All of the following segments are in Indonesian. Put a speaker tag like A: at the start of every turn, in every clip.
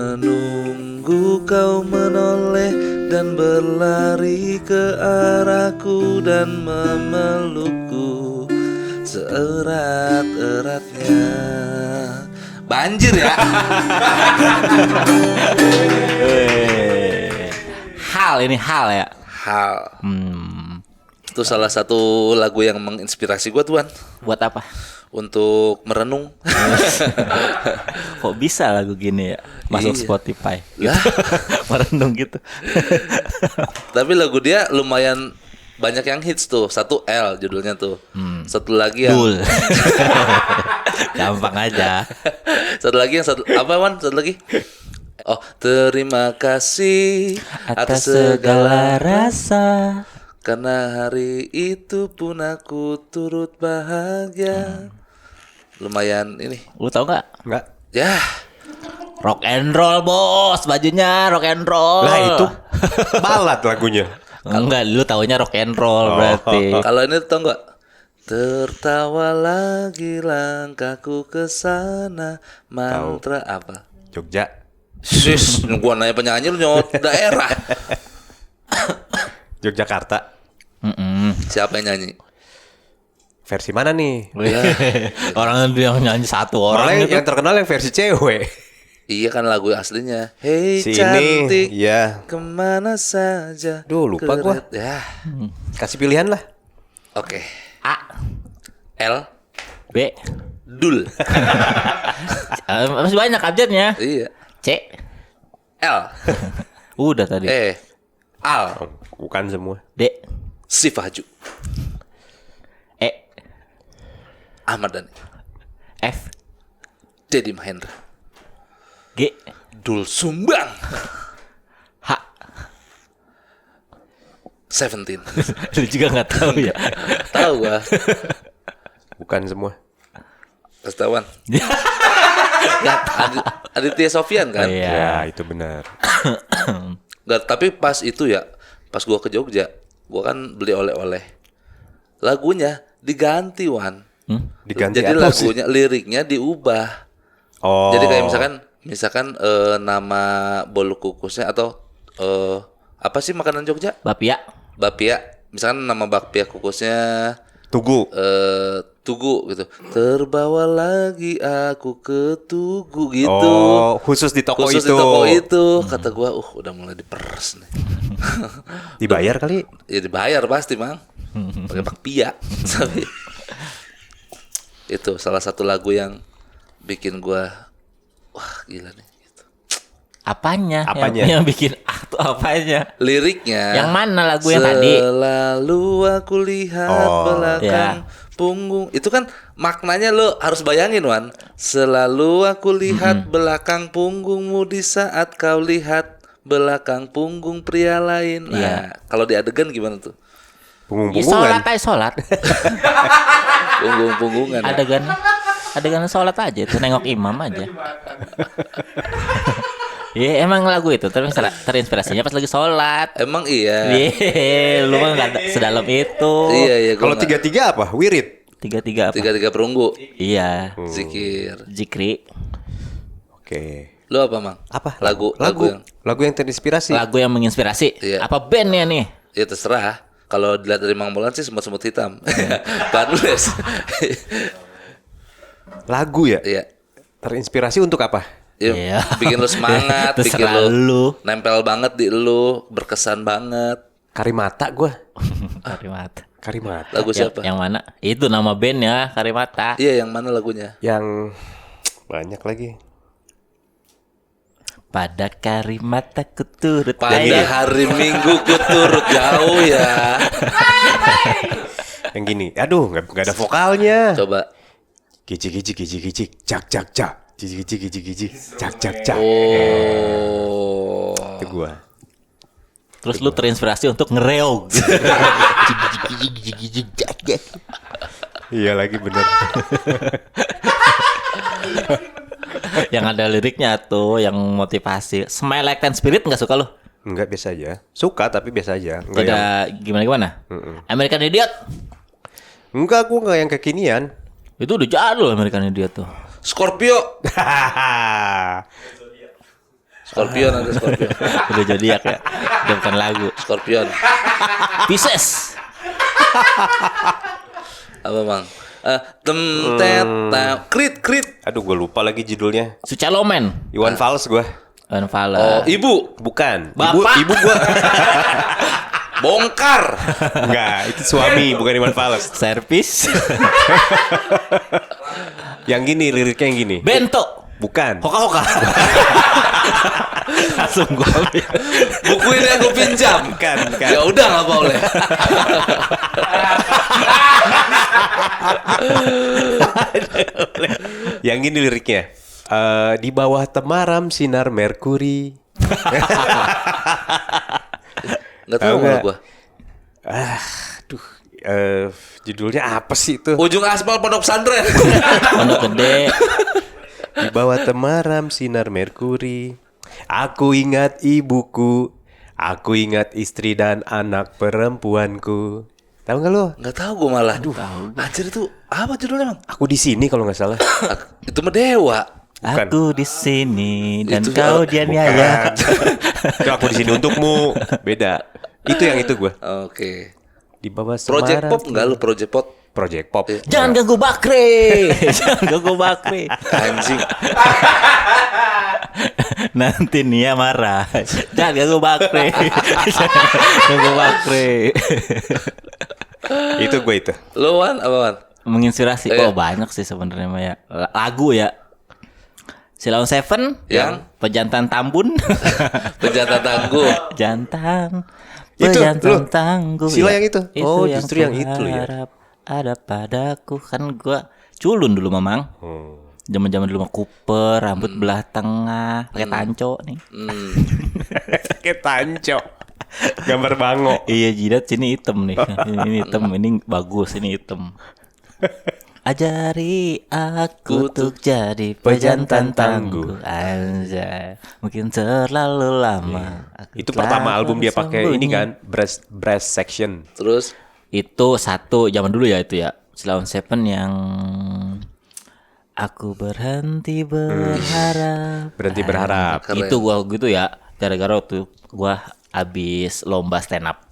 A: Menunggu kau menoleh dan berlari ke arahku dan memelukku seerat-eratnya. Banjir ya.
B: Hal ya.
A: Hal. Itu salah satu lagu yang menginspirasi gue tuan.
B: Buat apa?
A: Untuk merenung.
B: Kok bisa lagu gini ya masuk
A: Iya.
B: Spotify
A: Lah.
B: merenung gitu.
A: Tapi lagu dia lumayan banyak yang hits tuh. Satu L judulnya tuh. Satu lagi yang
B: Dul. Gampang aja.
A: Satu lagi yang apa Wan? Satu lagi. Oh, terima kasih
B: Atas segala rasa.
A: karena hari itu pun aku turut bahagia. Lumayan ini.
B: Lu tau nggak?
C: Enggak.
A: Ya,
B: Rock and roll bos, bajunya rock and roll.
C: Lah itu balad lagunya.
B: Enggak, lu taunya rock and roll berarti.
A: kalau ini tau nggak? Tertawa lagi langkahku ke sana. Mantra apa?
C: Jogja.
A: Sis, gua nanya penyanyi lu nyot daerah.
C: Yogyakarta.
A: Siapa yang nyanyi?
C: Versi mana nih?
B: Orang yang nyanyi satu orang
C: Malah
B: gitu.
C: yang terkenal yang versi cewek.
A: Iya kan lagu aslinya. Hey
C: Si
A: cantik,
C: ini, ya.
A: kemana saja?
C: Duh, lupa gua.
A: Ya,
C: Kasih pilihan lah.
A: oke.
B: A,
A: L,
B: B.
A: Dul.
B: Masih banyak abjadnya.
A: Iya.
B: C.
A: L,
B: Udah tadi.
A: Al,
C: Oh, bukan semua.
B: D.
A: Sifaju,
B: E.
A: Ahmad Dhani,
B: F.
A: Deddy Mahendra,
B: G.
A: Dul Sumbang,
B: H.
A: 17.
B: Lu juga nggak tahu ya.
A: Tahu gua.
C: Bukan semua.
A: Kastawan. Aditya Sofyan kan?
B: Iya.
C: Ya, itu benar.
A: Nggak, tapi pas itu ya, pas gua ke Jogja, gua kan beli oleh-oleh. Lagunya diganti, Wan.
C: Diganti
A: Jadi
C: apa sih?
A: lagunya, liriknya diubah.
C: Oh.
A: Jadi kayak misalkan nama bolu kukusnya atau apa sih makanan Jogja?
B: Bapia.
A: Bapia. Misalkan nama bakpia kukusnya
C: Tugu.
A: Tugu gitu. Terbawa lagi aku ke Tugu gitu.
C: Oh, khusus di toko
A: Khusus
C: itu.
A: di toko itu. Kata gua, udah mulai diperes nih.
C: Dibayar kali.
A: Ya dibayar pasti, Mang. Pakai bakpia. Tapi itu salah satu lagu yang bikin gua wah gila nih gitu.
B: Apanya?
C: Apanya?
B: Yang bikin tuh apanya?
A: Liriknya
B: Yang mana lagu yang tadi?
A: Selalu aku lihat belakang punggung. Itu kan maknanya lo harus bayangin, Wan. Selalu aku lihat belakang punggungmu di saat kau lihat belakang punggung pria lain. Nah,
B: Iya.
A: kalau di adegan gimana tuh?
B: Ya,
C: Punggung-punggungan.
B: sholat.
A: Punggung-punggungan. Ya?
B: Adegan sholat aja itu, nengok imam aja. Iya emang lagu itu terinspirasinya pas lagi sholat.
A: Emang iya.
B: Iya, lu mah nggak sedalam itu.
A: Iya,
C: Kalau
A: gua nggak-
C: 3-3 apa? Wirid.
B: 3-3 apa?
A: tiga perunggu.
B: Iya,
A: Zikir.
B: Zikri.
C: Oke.
A: Lu apa, Mang?
C: Apa?
A: Lagu yang
C: Lagu yang terinspirasi.
B: Lagu yang menginspirasi.
A: Iya.
B: Apa bandnya nih?
A: ya terserah. Kalau dilihat dari Mang Molan sih semut-semut hitam. Padles.
C: Lagu ya?
A: Iya.
C: Terinspirasi untuk apa?
A: Ya,
B: Iya.
A: bikin lu semangat, bikin
B: Terserah lu.
A: nempel banget di lu, berkesan banget.
C: Karimata gua.
B: Karimata.
C: Karimata.
A: Lagu siapa?
B: Yang mana? Itu nama bandnya Karimata.
A: Iya, yang mana lagunya?
C: Yang banyak lagi.
B: Pada Karimata ku turut.
A: Pada
B: Iya.
A: hari Minggu ku turut jauh ya.
C: Yang gini. Aduh, nggak ada vokalnya.
A: Coba.
C: Gici, cak, cak. Gici, cak.
A: Oh.
C: Itu gua.
B: Terus lu terinspirasi untuk ngereog.
C: Iya lagi bener.
B: Yang ada liriknya tuh, yang motivasi. Smile Like Teen Spirit nggak suka lu?
C: Enggak, biasa aja. Suka tapi biasa aja. Enggak
B: Tidak gimana? American Idiot?
C: Enggak, aku enggak yang kekinian.
B: Itu udah jadul American Idiot tuh.
A: Scorpio. Scorpion ada Scorpion.
B: Udah zodiak ya. Udah bukan lagu.
A: Scorpion.
B: Pisces.
A: Apa Bang? Creed.
C: Aduh, gue lupa lagi judulnya.
B: Sucalomen.
C: Iwan Fals gue.
B: Iwan Fals.
A: Oh, ibu.
C: Bukan.
B: Bapak.
C: Ibu gue.
A: Bongkar.
C: Enggak, itu suami, bukan Iwan Fals.
B: Servis.
C: Yang gini, liriknya yang gini.
B: Bento.
C: Bukan.
B: Hoka-hoka. Langsung gue ambil.
A: Buku ini aku pinjam.
C: Bukan.
A: Ya udah nggak boleh.
C: Yang gini liriknya. Di bawah temaram sinar Merkuri.
A: Nggak tahu malah gua.
C: Judulnya apa sih itu?
A: Ujung aspal pondok pesantren.
B: Pondok gede.
C: Di bawah temaram sinar Merkuri. Aku ingat ibuku. Aku ingat istri dan anak perempuanku. Tahu nggak lo?
A: Nggak tahu gua malah. Anjir itu apa judulnya Bang?
C: Aku di sini kalau nggak salah.
A: Itu mah Dewa.
C: Bukan.
B: Aku di sini dan
A: Itu
B: kau
A: bukan.
B: dianiaya.
C: Itu aku di sini untukmu. Beda. Itu yang itu gue.
A: Oke.
C: Di bawah
A: Project
C: semaram.
A: Pop enggak lu Project Pop?
C: Project Pop.
B: Jangan ganggu Bakri. Jangan ganggu Bakri.
A: Anjing.
B: Nanti Nia marah. Jangan ganggu Bakri. Jangan ganggu Bakri.
C: Itu gue itu.
A: Lu Wan apa Wan?
B: Menginspirasi. Oh banyak sih sebenarnya mah ya. Lagu ya. Silon Seven
A: Yang?
B: Pejantan Tambun.
A: Penjata tangguh.
B: Jantan
C: Itu,
B: Pejantan
C: lu.
B: tangguh.
C: Sila
B: Ya,
C: yang itu? Oh, justru yang itu lu ya.
B: kuharap ada padaku. Kan gua culun dulu Mamang. Zaman-zaman dulu mah Cooper, rambut belah tengah, pakai tanco nih.
C: Kayak tanco. Gambar bango.
B: Iya jidat sini hitam nih. Ini hitam, ini bagus, ini hitam. Ajari aku untuk jadi pejantan tangguh. Anjay, mungkin terlalu lama. Aku
C: Itu
B: telah
C: pertama album dia pakai ini
B: bersembunyi.
C: kan, brass section.
A: Terus
B: Itu satu zaman dulu ya itu ya. Silon Seven yang aku berhenti berharap.
C: Berhenti berharap.
A: Keren.
B: Itu gua gitu ya. Gara-gara waktu gua abis lomba stand up.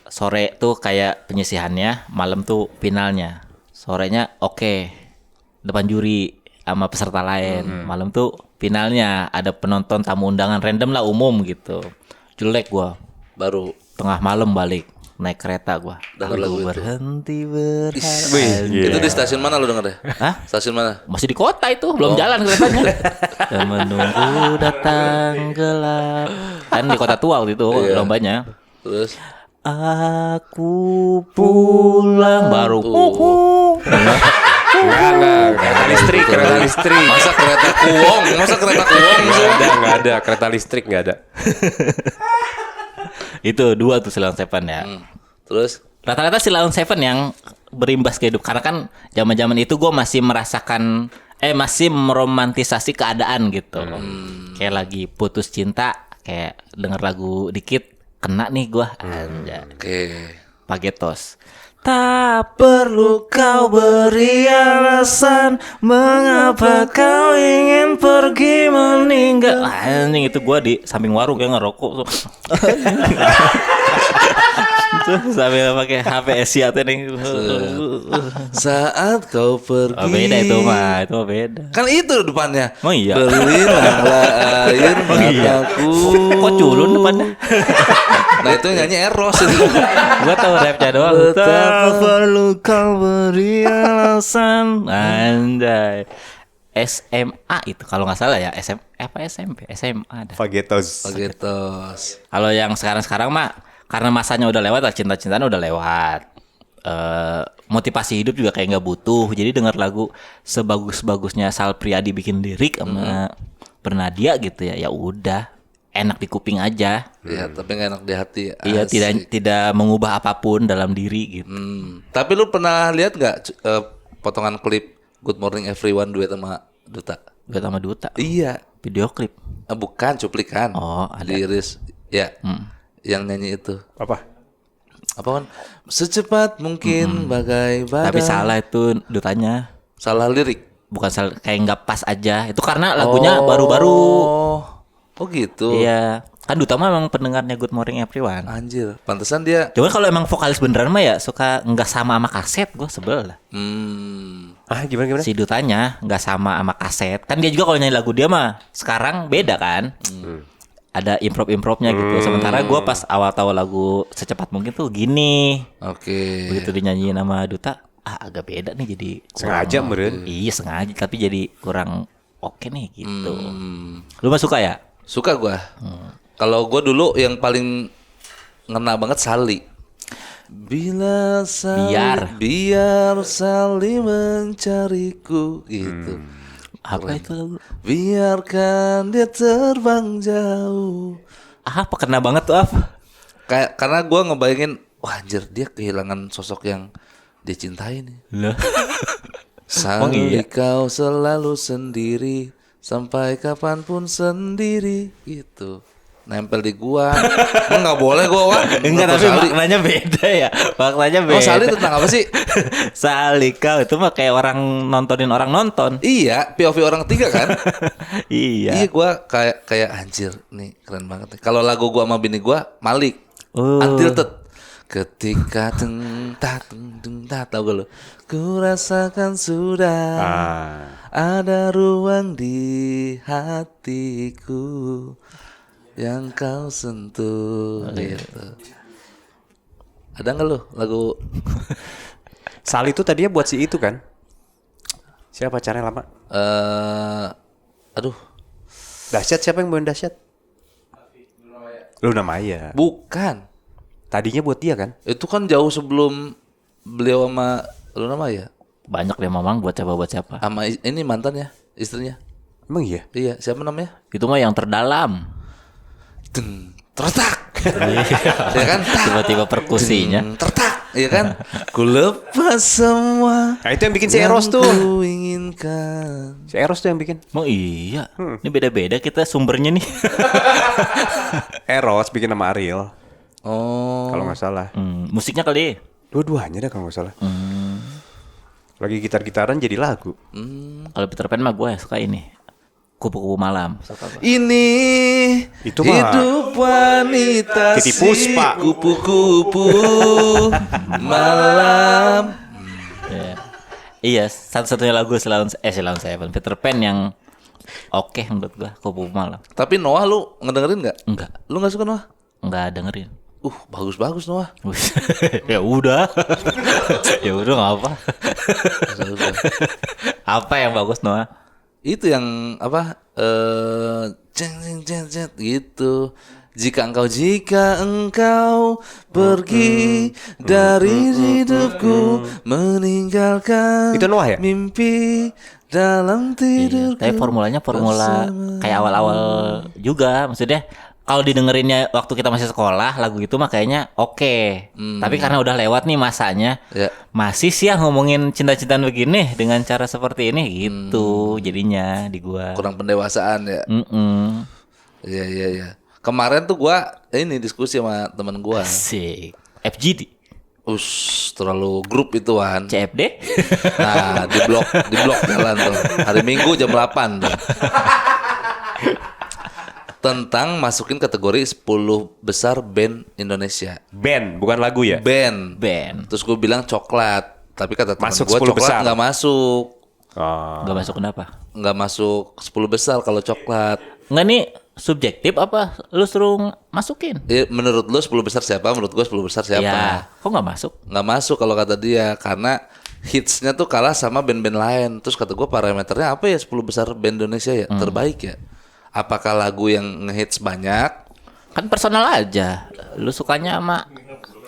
B: Sore tuh kayak penyisihannya, malam tuh finalnya. Sorenya oke, depan juri sama peserta lain. Malam tuh finalnya ada penonton tamu undangan random lah umum gitu. Jelek gua.
A: baru
B: Tengah malam balik naik kereta gua.
A: Dengar lagu itu.
B: Berhenti berharap.
C: Wih,
A: itu di stasiun mana lu denger deh?
B: Hah?
A: Stasiun mana?
B: Masih di kota itu, belum jalan keretanya. Dan menunggu datang gelap. Kan di kota tua waktu itu lombanya.
A: Terus
B: Aku pulang baru.
C: Enggak, kereta listrik.
A: masa kereta kuong sih?
C: Enggak ada, kereta listrik enggak ada.
B: Itu dua tuh Silon Seven ya.
A: Terus
B: Rata-rata Silon Seven yang berimbas ke hidup karena kan zaman-zaman itu gue masih merasakan masih meromantisasi keadaan gitu. Kayak lagi putus cinta, kayak denger lagu dikit kena nih gue. Anjay.
A: oke.
B: Pagetos. Tak perlu kau beri alasan mengapa kau ingin pergi meninggal. Anjing itu gua di samping warung kayak ngerokok tuh. Tuh sambil pakai HP Asia tuh nih.
A: Saat kau pergi.
B: Oh, beda itu mah beda.
A: Kan itu depannya.
B: Oh iya.
A: Berilah air
B: iya.
A: mataku.
B: Kok culun depannya?
A: Nah itu nyanyi Eros itu.
B: Gua tahu rapnya doang. Tak perlu kau beri alasan. Anjay. SMA itu kalau nggak salah ya SMP SMA dah.
C: Fagetos.
A: Pagetos.
B: Kalau yang sekarang mah karena masanya udah lewat lah, cinta-cintaan udah lewat. Motivasi hidup juga kayak nggak butuh. Jadi dengar lagu sebagus-bagusnya Sal Priadi bikin lirik sama Bernadia gitu ya udah enak di kuping aja.
A: Iya, tapi nggak enak di hati.
B: Iya,
A: Asik.
B: tidak mengubah apapun dalam diri gitu.
A: Tapi lu pernah lihat nggak potongan klip Good Morning Everyone duet sama Duta.
B: Duet sama Duta.
A: Iya.
B: Video klip.
A: Bukan cuplikan.
B: Oh, ada.
A: Liris. Ya. Yang nyanyi itu.
C: Apa?
A: Apa kan? Secepat mungkin bagai badai.
B: Tapi salah itu Dutanya.
A: Salah lirik.
B: Bukan salah, kayak nggak pas aja. Itu karena lagunya baru-baru.
A: Oh gitu.
B: Iya. Kan Duta mah emang pendengarnya Good Morning Everyone.
A: Anjir, pantesan dia.
B: Cuma kalau emang vokalis beneran mah ya suka nggak sama kaset, gue sebel lah.
C: Gimana?
B: Si Dutanya nggak sama kaset. Kan dia juga kalau nyanyi lagu dia mah sekarang beda kan. Ada improv-improvnya gitu. Sementara gue pas awal tahu lagu Secepat Mungkin tuh gini.
A: Oke.
B: Begitu dinyanyiin sama Duta, agak beda nih jadi
C: Sengaja meren.
B: Iya sengaja, tapi jadi kurang oke nih gitu. Lu mah suka ya?
A: Suka gua. Kalau gua dulu yang paling ngena banget Sali. Bila Sali, biar Sali mencariku gitu.
B: Apa itu lagu?
A: Biarkan dia terbang jauh.
B: Apa kena banget tuh apa?
A: Kayak karena gua ngebayangin, wah anjir dia kehilangan sosok yang dia cintai nih.
B: Lah.
A: Sali kau selalu sendiri, sampai kapanpun sendiri gitu. Nempel di gua. Nggak boleh gua, Wan.
B: Enggak, tapi maknanya beda ya. Maknanya beda.
A: Oh, Sali tentang apa sih?
B: Sali kau itu mah kayak orang nontonin orang nonton.
A: Iya, POV orang tiga kan?
B: Iya.
A: Iya, gua kayak anjir nih, keren banget nih. Kalau lagu gua sama bini gua Malik. Untilted. Ketika teng tahu gak lu? Ku rasakan sudah ada ruang di hatiku yang kau sentuh gitu. Ada nggak lu lagu?
C: Sali itu tadinya buat si itu kan? Siapa pacarnya lama?
A: Aduh.
C: Dahsyat, siapa yang bawain Dahsyat? Luna Maya.
A: Bukan.
C: Tadinya buat dia kan?
A: Itu kan jauh sebelum beliau sama Luna Maya.
B: Banyak deh Mamang buat siapa.
A: Sama ini mantannya, istrinya.
C: Emang iya?
A: Iya, siapa namanya?
B: Itu mah yang terdalam.
A: Tertak. Ya kan?
B: Tiba-tiba perkusinya.
A: Tertak, ya kan? Ku lepas semua.
C: Nah itu yang bikin si Eros tuh.
A: Ku inginkan.
C: Si Eros tuh yang bikin.
B: Oh iya. Ini beda-beda kita sumbernya nih.
C: Eros bikin nama Ariel.
A: Oh.
C: Kalau nggak salah.
B: Musiknya kali.
C: Dua-duanya dah kalau nggak salah. Lagi gitar-gitaran jadi lagu.
B: Kalau Peter Pan mah gue suka ini. Kupu-kupu malam.
A: Ini
C: Itu mah
A: hidup wanita
C: Titi Puspa.
A: kupu-kupu malam.
B: Iya, satu-satunya lagu Silent Seven Peter Pan yang oke menurut gue, Kupu-kupu malam.
A: Tapi Noah lu ngedengerin nggak?
B: Enggak.
A: Lu nggak suka Noah?
B: Enggak dengerin.
A: Bagus-bagus Noah.
B: Ya udah. Ya udah enggak apa. Apa yang bagus Noah?
A: Itu yang apa? Ceng gitu. Jika engkau pergi dari hidupku, meninggalkan
C: Itu Noah ya?
A: mimpi dalam tidurku.
B: Tapi formulanya formula kayak awal-awal juga. Maksudnya kalau didengerinnya waktu kita masih sekolah, lagu itu mah kayaknya oke. Tapi karena udah lewat nih masanya, masih sih ya ngomongin cinta-cintaan begini dengan cara seperti ini gitu. Jadinya di gua
A: kurang pendewasaan ya. Iya. Kemarin tuh gua ini diskusi sama teman gua.
B: Asik. FGD.
A: Terlalu grup itu kan.
B: CFD.
A: Nah, di blok jalan tuh. Hari Minggu jam 8 tuh. Tentang masukin kategori 10 besar band Indonesia.
C: Band, bukan lagu ya?
A: Band.
B: Terus
A: Terus gue bilang coklat, tapi kata teman
C: Masuk
A: gue
C: 10
A: coklat
C: besar.
A: nggak masuk.
B: nggak masuk kenapa?
A: Nggak masuk 10 besar kalau coklat.
B: Nggak nih subjektif apa? Lu suruh masukin?
A: Menurut lu 10 besar siapa? Menurut gue 10 besar siapa?
B: Ya, kok nggak masuk?
A: Nggak masuk kalau kata dia karena hitsnya tuh kalah sama band-band lain. Terus kata gue parameternya apa ya 10 besar band Indonesia ya? Terbaik ya? Apakah lagu yang ngehits banyak?
B: Kan personal aja. Lu sukanya sama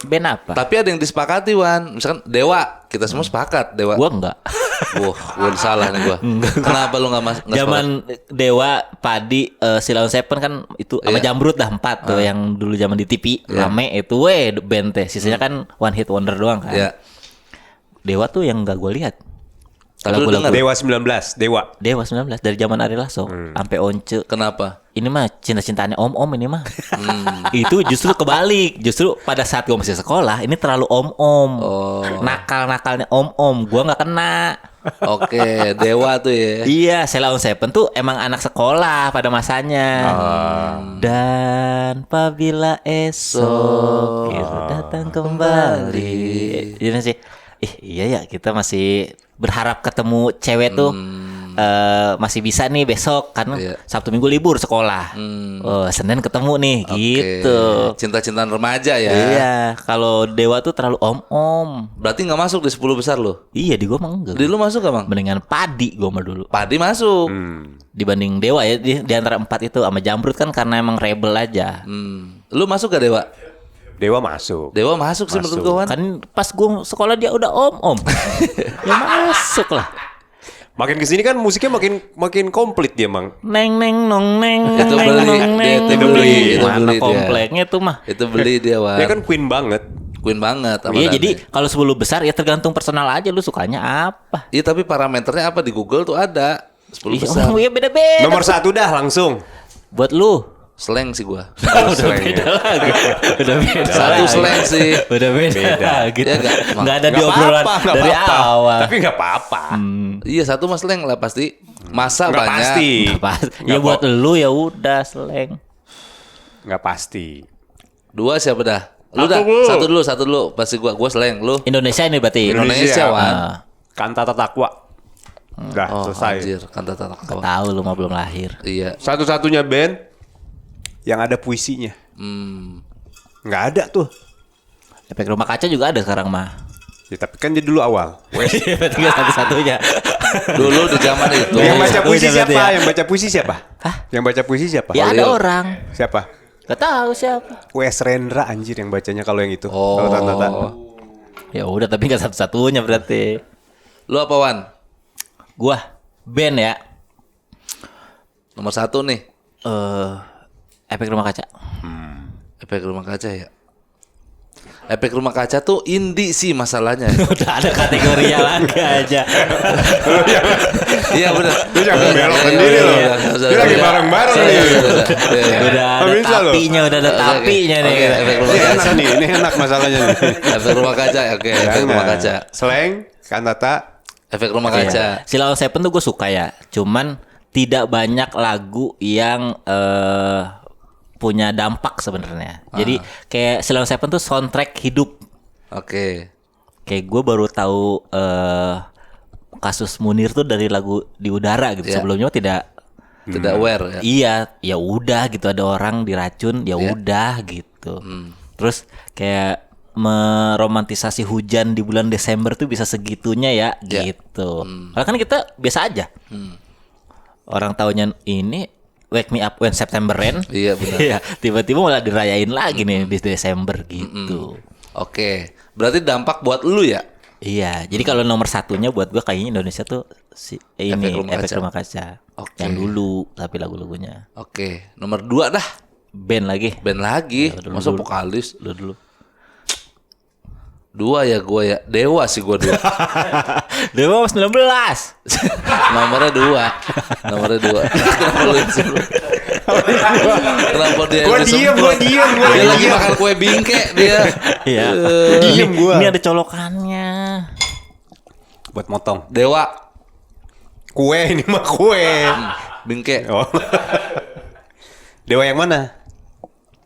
B: band apa?
A: Tapi ada yang disepakati Wan. Misalkan Dewa, kita semua sepakat Dewa.
B: Gua enggak.
A: Wah, gue salah nih gue. Kenapa lu nggak masuk?
B: Zaman Dewa, Padi, Silent Seven kan itu sama Jambrut dah 4 tuh yang dulu zaman di TV rame itu band teh. Sisanya kan one hit wonder doang kan.
A: Ya.
B: Dewa tuh yang enggak gue lihat.
A: Tapi lu denger
C: Dewa 19, Dewa.
B: Dewa 19 dari zaman Ari Lasso sampai Once.
A: kenapa?
B: Ini mah cinta-cintaannya om-om ini mah. Itu justru kebalik. Justru pada saat gue masih sekolah ini terlalu om-om. Nakal-nakalnya om-om. Gua nggak kena.
A: Oke, Dewa tuh ya.
B: Iya, Sheila on Seven tuh emang anak sekolah pada masanya. Dan apabila esok datang kembali. Jadi sih, iya ya kita masih berharap ketemu cewek tuh. Masih bisa nih besok kan Sabtu Minggu libur sekolah. Senin ketemu nih gitu.
A: Cinta-cintaan remaja ya.
B: Iya, kalau Dewa tuh terlalu om-om.
A: Berarti nggak masuk di 10 besar lu?
B: Iya, di gua mah enggak.
A: Di lu masuk gak bang?
B: Mendingan Padi gua mah dulu.
A: Padi masuk.
B: Dibanding Dewa ya di antara 4 itu sama Jamrut kan karena emang rebel aja.
A: Lu masuk gak Dewa?
C: Dewa masuk.
A: Dewa masuk sih menurut gua Wan.
B: Kan pas gua sekolah dia udah om-om. Ya masuk lah.
C: Makin kesini kan musiknya makin komplit dia, Mang.
B: Neng neng nong neng.
A: Itu
B: neng,
A: beli,
B: nong,
A: dia
B: neng.
A: itu beli, itu
B: Mana
A: beli dia.
B: kompleknya tuh mah.
A: Itu beli dia Wan.
C: Dia kan Queen banget.
A: Queen banget sama
B: Iya,
A: Dane.
B: jadi kalau 10 besar ya tergantung personal aja lu sukanya apa.
A: Iya tapi parameternya apa di Google tuh ada 10 besar.
B: Oh, iya beda-beda.
C: Nomor 1 dah langsung.
B: Buat lu.
A: Slang sih gua.
B: Udah beda lagi. Udah beda.
A: Satu
B: lagi.
A: slang sih.
B: Udah beda. Gitu.
A: Ya nggak?
B: Nggak ada
C: Nggak
B: di obrolan
C: apa-apa, nggak
B: dari
C: apa-apa.
B: awal.
C: Tapi nggak apa-apa.
A: Iya satu mas slang lah pasti. Masa
C: Nggak
A: banyak.
C: pasti.
B: Nggak pas. Ya
C: Nggak
B: buat
C: kok.
B: lu ya udah slang.
C: Nggak pasti.
A: Dua siapa dah? Lu dah. Satu dulu. Pasti gua slang lu.
B: Indonesia ini berarti.
A: Indonesia Wan.
B: Ah,
C: Kantata Takwa. Udah
A: Oh
C: selesai.
A: anjir kan tata
B: tahu lu mah belum lahir.
A: Iya.
C: Satu-satunya band yang ada puisinya. Nggak ada tuh.
B: Efek rumah kaca juga ada sekarang mah.
C: Ya, tapi kan dia dulu awal.
B: Berarti nggak satu-satunya.
A: Dulu di zaman itu.
C: Yang baca puisi
B: Udah, berarti
C: siapa?
B: ya.
C: Yang baca puisi siapa?
B: Hah?
C: Yang baca puisi siapa?
B: Ya ada
A: Holil.
B: orang.
C: Siapa?
B: Gak tahu siapa.
C: Wes Rendra anjir yang bacanya kalau yang itu.
A: Oh.
C: Kalau Tata.
B: Ya udah tapi nggak satu-satunya berarti.
A: Lu apa Wan?
B: Gua band ya.
A: Nomor 1 nih.
B: Efek rumah kaca.
A: Efek rumah kaca ya. Efek rumah kaca tuh indie sih masalahnya.
B: Udah ada kategorinya lagi aja.
A: Iya benar.
C: Lu jangan belok sendiri loh. Dia lagi bareng-bareng nih.
B: Udah ada
C: Nggak bisa loh.
B: tapinya, udah ada tapinya nih.
A: Oke, efek rumah
C: Ini
A: kaca.
C: enak nih, ini enak masalahnya nih.
A: Efek rumah kaca. Oke, efek rumah kaca.
C: Slang, kantata.
A: Efek rumah kaca.
B: Sheila on Seven tuh gue suka ya. Cuman tidak banyak lagu yang punya dampak sebenarnya. Jadi kayak Sheila on Seven tuh soundtrack hidup.
A: Oke.
B: Kayak gue baru tahu kasus Munir tuh dari lagu Di Udara gitu.
A: Ya.
B: Sebelumnya tidak
A: Tidak aware ya.
B: Iya, ya udah gitu ada orang diracun, ya udah gitu. Terus kayak meromantisasi hujan di bulan Desember tuh bisa segitunya ya, gitu. Karena kan kita biasa aja. Orang taunya ini Wake Me Up When September Rain.
A: Iya, benar.
B: Iya, tiba-tiba malah dirayain lagi nih di Desember gitu.
A: Oke. Berarti dampak buat lu ya?
B: Iya, jadi kalau nomor satunya buat gua kayaknya Indonesia tuh ini
A: Rumah
B: Efek
A: Kaca.
B: Rumah Kaca.
A: Oke.
B: Yang dulu tapi lagu-lagunya.
A: Oke. Nomor 2 dah.
B: Band lagi.
A: Band lagi.
B: Ya, dulu-
A: Masa
B: dulu.
A: vokalis?
B: Dulu.
A: 2 ya gua ya. Dewa sih gua 2.
B: Dewa 19.
A: Nomornya 2. Nomornya 2. Kenapa lu yang sebelum? Kenapa dia
C: Gua
A: yang
C: diem,
A: sebelum?
C: gua diem, gua
A: Dia lagi
C: diem.
A: makan kue bingke dia.
B: Iya.
C: Diem gua.
B: Ini ada colokannya.
C: Buat motong.
A: Dewa.
C: Kue ini mah kue.
A: Bingke.
C: Oh. Dewa yang mana?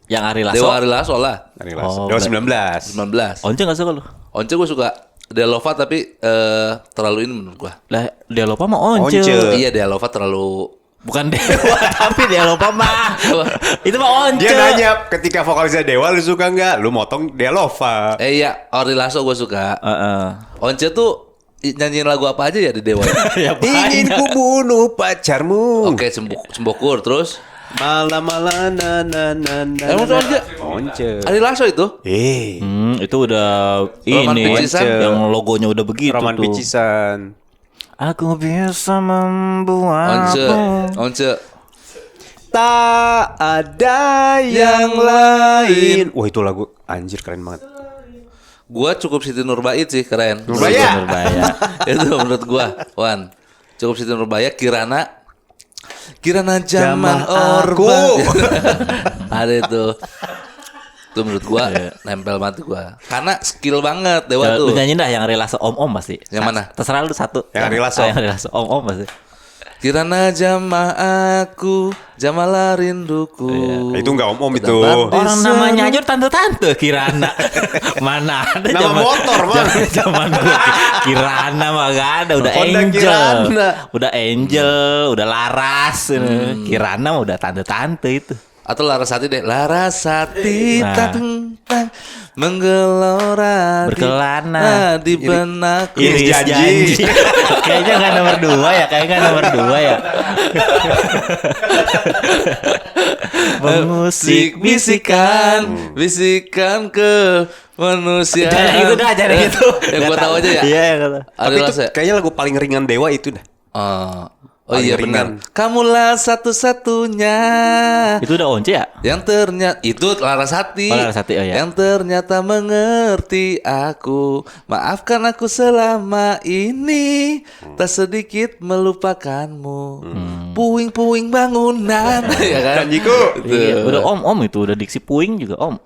B: Yang Ari Lasso.
A: Dewa Ari Lasso lah.
C: Ari Lasso.
B: Oh,
C: Dewa 19.
A: 19.
B: Once enggak suka lu?
A: Once gue suka Delova tapi terlalu ini menurut gua.
B: Lah, dia lupa mah Once.
C: Once.
A: Iya Delova terlalu
B: Bukan Dewa, tapi dia lupa mah. Itu mah Once.
C: Dia nanya ketika vokalisnya Dewa lu suka nggak? Lu motong Delova.
A: iya Ari Lasso gue suka.
B: Heeh.
A: Once tuh nyanyiin lagu apa aja ya di Dewa?
B: Ya
C: Ingin ku bunuh pacarmu.
A: Oke, Cembokur terus.
C: Malam-malam na na na na.
A: Emang tuh Once?
C: Once.
A: Ari Lasso itu?
B: Itu udah
A: Roman
B: ini
A: Picisan.
B: yang logonya udah begitu
C: Roman
B: tuh.
C: Picisan.
B: Aku bisa membuat
A: Once.
C: Tak ada yang lain. Wah itu lagu anjir keren banget.
A: Gua cukup Siti Nurbaya sih keren.
C: Nurbaya.
B: Nurbaya.
A: Itu menurut gua, Wan. Cukup Siti Nurbaya, Kirana zaman
C: aku.
A: Ada itu. Itu menurut gua nempel mati gua. Karena skill banget Dewa
B: Lu
A: tuh.
B: nyanyi dah yang relase om-om pasti.
A: Yang mana?
B: Terserah lu satu.
C: Yang relase om.
B: Yang relase om-om pasti.
A: Kirana jamah aku, jamalah rinduku.
C: Itu enggak om-om itu.
A: Terdapat di
B: Orang namanya aja tante-tante Kirana. Mana ada
C: Nama
B: zaman
C: motor, Bang.
B: zaman gua Kirana mah gak ada, udah
C: Honda
B: Angel.
C: Kirana.
B: Udah Angel, udah Laras. Kirana mah udah tante-tante itu.
A: Atau Larasati deh. Larasati
B: Nah.
A: tang menggelora
B: Berkelana.
A: di benakku.
C: Iris janji.
B: Kayaknya nggak nomor 2 ya. Kayaknya nomor 2 ya. Mengusik bisikan.
A: bisikan ke manusia.
B: Jangan gitu dah, jangan gitu.
A: Yang gua tahu aja ya.
B: Iya, yang kata.
C: Tapi itu
A: Adalah
C: kayaknya lagu paling ringan Dewa itu dah.
A: Oh iya
C: Paling
A: benar.
C: ringan.
A: Kamulah satu-satunya
B: Itu udah once ya?
A: yang ternyata itu Larasati.
B: Oh, Larasati, oh ya.
A: Yang ternyata mengerti aku. Maafkan aku selama ini tak sedikit melupakanmu. Puing-puing bangunan ya kan?
C: Janjiku.
A: Itu.
B: Iya, udah om itu udah diksi puing juga om.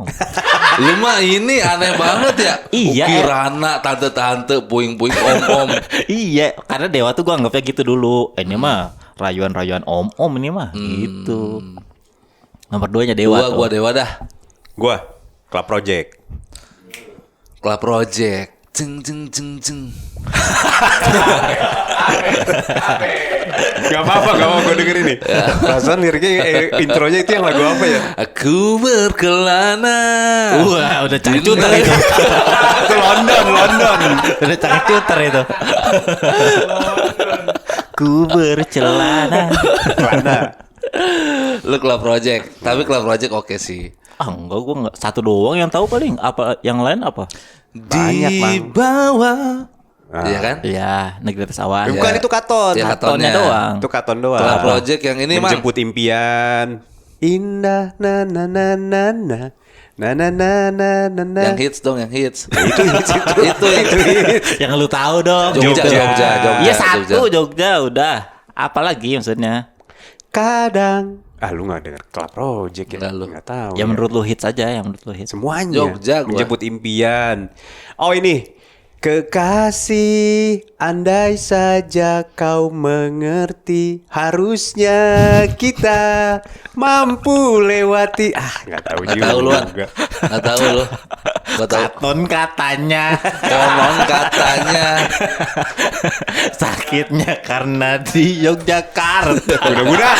A: Lu mah ini aneh banget ya.
B: Iya,
A: Kirana tante-tante puing-puing om-om.
B: Iya, karena Dewa tuh gua anggapnya gitu dulu. Ini mah rayuan-rayuan om ini mah gitu. Nomor 2-nya Dewa.
A: Gua Dewa dah.
C: Gua Club Project.
A: Club Project. Jeng jeng jeng jeng.
C: Gak apa-apa gue dengerin nih. Perasaan liriknya intronya itu yang lagu apa ya?
A: Aku berkelana.
B: Wah, udah cangcuter itu.
C: Itu London.
B: Udah cangcuter itu. Ku bercelana.
C: Mana?
A: Lu Club Project. Tapi Club Project oke sih.
B: Enggak, gua enggak satu doang yang tahu paling. Apa yang lain apa?
C: Banyak,
A: Di
C: Bang.
A: bawah. Iya kan?
B: Iya, Negeri Atas Awan.
C: Bukan itu Katon.
A: Ya,
B: Katonnya doang.
C: Itu Katon doang.
A: Club Project yang ini Mang.
C: Menjemput impian. Indah na na na na na na na na na na na.
A: Yang hits dong, yang hits.
C: Itu
A: Itu
B: Yang lu tahu dong.
A: Jogja.
B: Iya, satu Jogja udah. Apalagi maksudnya?
C: kadang. Lu nggak denger Club Project ya?
A: Nggak, lu.
C: Nggak tahu.
B: Yang menurut lu hits aja, yang menurut lu hits.
C: Semuanya.
A: Jogja gua.
C: Menjemput impian. Oh ini. Kekasih, andai saja kau mengerti, harusnya kita mampu lewati. Nggak tahu
A: Nggak
C: juga.
A: tahu lu Wan. Nggak tahu lu. Gua tahu.
B: Katon katanya.
A: Konon katanya.
B: Sakitnya karena di Yogyakarta.
C: Mudah-mudahan.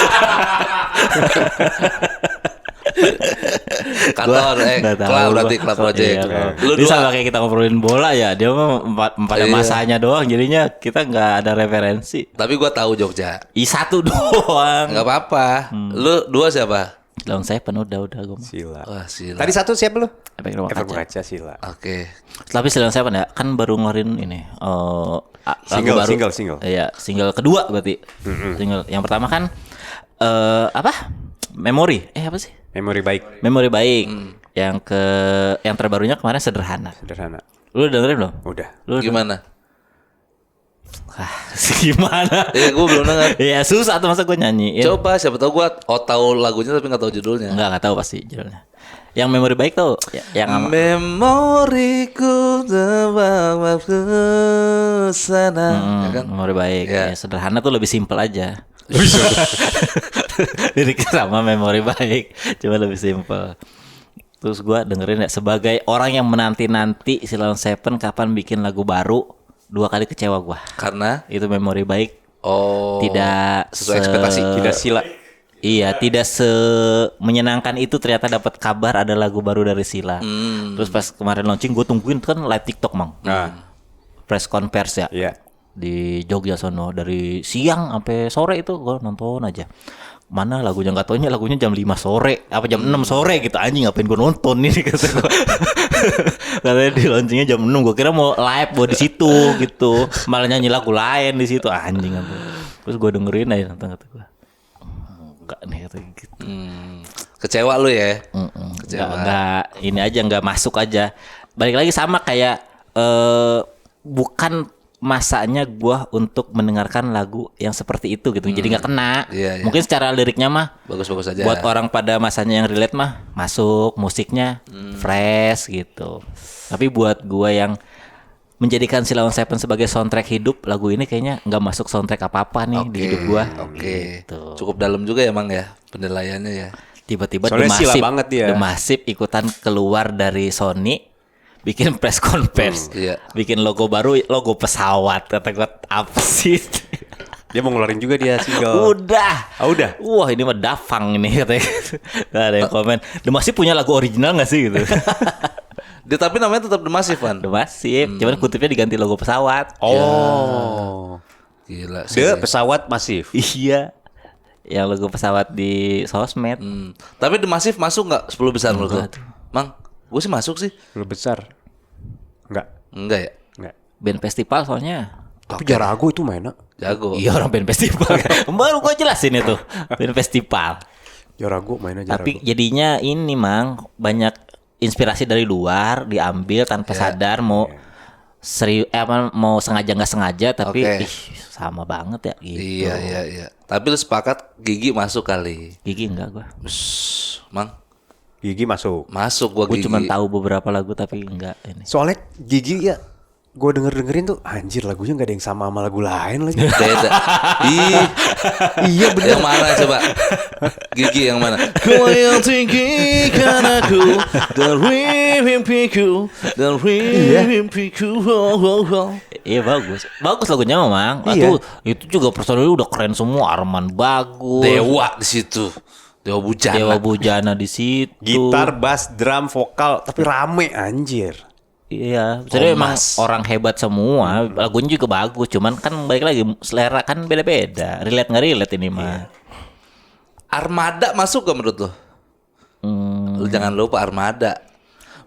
A: Kantor
B: Nggak tahu
A: Club
B: gua.
A: berarti Club Project.
B: Iya,
A: Lu
B: dia
A: dua.
B: sama kayak kita ngobrolin bola ya. Dia mah pada
A: Iya.
B: masanya doang. Jadinya kita nggak ada referensi.
A: Tapi gua tahu Jogja.
B: Satu doang.
A: Enggak apa-apa. Lu dua siapa?
B: Long Seven udah gue.
C: Sila.
A: Wah, sila.
C: Tadi satu siapa lu?
B: Efek rumah
C: Efek
B: kaca.
C: kaca Sila.
A: Oke.
B: Tapi Long Seven ya kan baru ngeluarin ini lagu
C: Single.
B: Iya, single kedua berarti. Single yang pertama kan apa? Memori. Apa sih?
C: Memori baik.
B: Memori baik. Yang terbarunya kemarin Sederhana.
C: Sederhana.
B: Lu udah dengerin belum?
C: Udah.
B: Lu
A: Gimana?
B: gimana?
A: Iya, gua belum denger.
B: Iya susah tuh masa gue nyanyiin.
A: Coba siapa tahu gua tahu lagunya tapi nggak tahu judulnya.
B: Enggak tahu pasti judulnya. Yang memori baik tuh yang sama.
A: Memoriku terbawa ke sana. Ya kan?
B: Memori baik.
A: Ya.
B: Ya, Sederhana tuh lebih simpel aja. Liriknya sama memori baik, cuma lebih simpel. Terus gua dengerin ya sebagai orang yang menanti-nanti Silon Seven kapan bikin lagu baru, 2 kali kecewa gua.
A: Karena
B: Itu memori baik.
A: oh
B: Tidak
C: Sesuai ekspektasi. Tidak Sila.
B: Iya, tidak menyenangkan itu ternyata dapat kabar ada lagu baru dari Sila. Terus pas kemarin launching gue tungguin kan live TikTok, Mang. Press conference ya.
C: Iya.
B: Di Jogja sono dari siang sampai sore itu gue nonton aja. Mana lagunya nggak taunya lagunya jam 5 sore apa jam 6 sore gitu, anjing ngapain gue nonton ini kata gue. Katanya di launchingnya jam 6, gue kira mau live buat di situ gitu, malah nyanyi lagu lain di situ, anjing apa. Terus gue dengerin aja nonton kata gue. Enggak nih kata gitu.
A: kecewa lu ya.
B: Enggak, ini aja nggak masuk aja. balik lagi sama kayak bukan masanya gua untuk mendengarkan lagu yang seperti itu gitu. Jadi nggak kena.
A: Iya, iya.
B: Mungkin secara liriknya mah
A: Bagus-bagus aja.
B: buat orang pada masanya yang relate mah masuk, musiknya fresh gitu. Tapi buat gua yang menjadikan Sheila on 7 sebagai soundtrack hidup, lagu ini kayaknya nggak masuk soundtrack apa-apa nih di hidup gua.
A: Oke.
B: Gitu.
A: Cukup dalam juga emang ya penilaiannya ya.
B: Tiba-tiba The
C: Soalnya Sheila
B: Massive,
C: banget dia.
B: The Massive ikutan keluar dari Sony, bikin press conference,
A: iya.
B: bikin logo baru, logo pesawat. Kata gue apa sih?
C: Dia mau ngeluarin juga dia single.
B: Udah.
C: Ah, udah.
B: Wah ini mah dafang ini katanya. Gak ada yang komen. The Massive punya lagu original gak sih gitu?
A: Dia tapi namanya tetap The Massive kan.
B: The Massive, cuman kutipnya diganti logo pesawat.
C: Oh.
A: Gila sih.
C: The pesawat masif.
B: Iya. Yang logo pesawat di sosmed.
A: Tapi The Massive masuk nggak 10 besar menurut lo?
B: Enggak tuh.
A: Mang, gue sih masuk sih.
C: Lebih besar. Enggak.
A: Enggak ya?
C: Enggak.
B: Band festival soalnya.
C: Tapi Jarago itu mainnya.
A: Jago.
B: Iya orang band festival. Baru gue jelasin itu. Band festival.
C: Jarago mainnya Jarago.
B: Tapi jadinya ini Mang banyak inspirasi dari luar diambil tanpa sadar mau mau sengaja nggak sengaja tapi
A: Oke.
B: sama banget ya gitu.
A: Iya. Tapi lu sepakat Gigi masuk kali.
B: Gigi enggak gua.
A: Mang,
C: Gigi masuk.
A: masuk gua
B: Gua
A: Gigi.
B: cuma tahu beberapa lagu tapi enggak ini.
C: Soalnya Gigi ya, gue dengerin tuh anjir lagunya nggak ada yang sama sama lagu lain lagi.
A: Beda. Iya bener. Yang mana coba? Gigi yang mana? Kau yang tinggikan aku dari mimpiku, dari mimpiku.
B: Iya bagus. Bagus lagunya Mang.
C: Iya.
B: Itu juga personilnya udah keren semua. Arman bagus.
A: Dewa di situ. Dewa Bujana.
B: Dewa Bujana di situ.
C: Gitar, bass, drum, vokal, tapi rame anjir.
B: Iya, jadi emang
A: Omas.
B: orang hebat semua. Lagunya juga bagus, cuman kan balik lagi selera kan beda-beda. Relate nggak relate ini mah.
A: Armada masuk gak menurut lo? Lu jangan lupa Armada.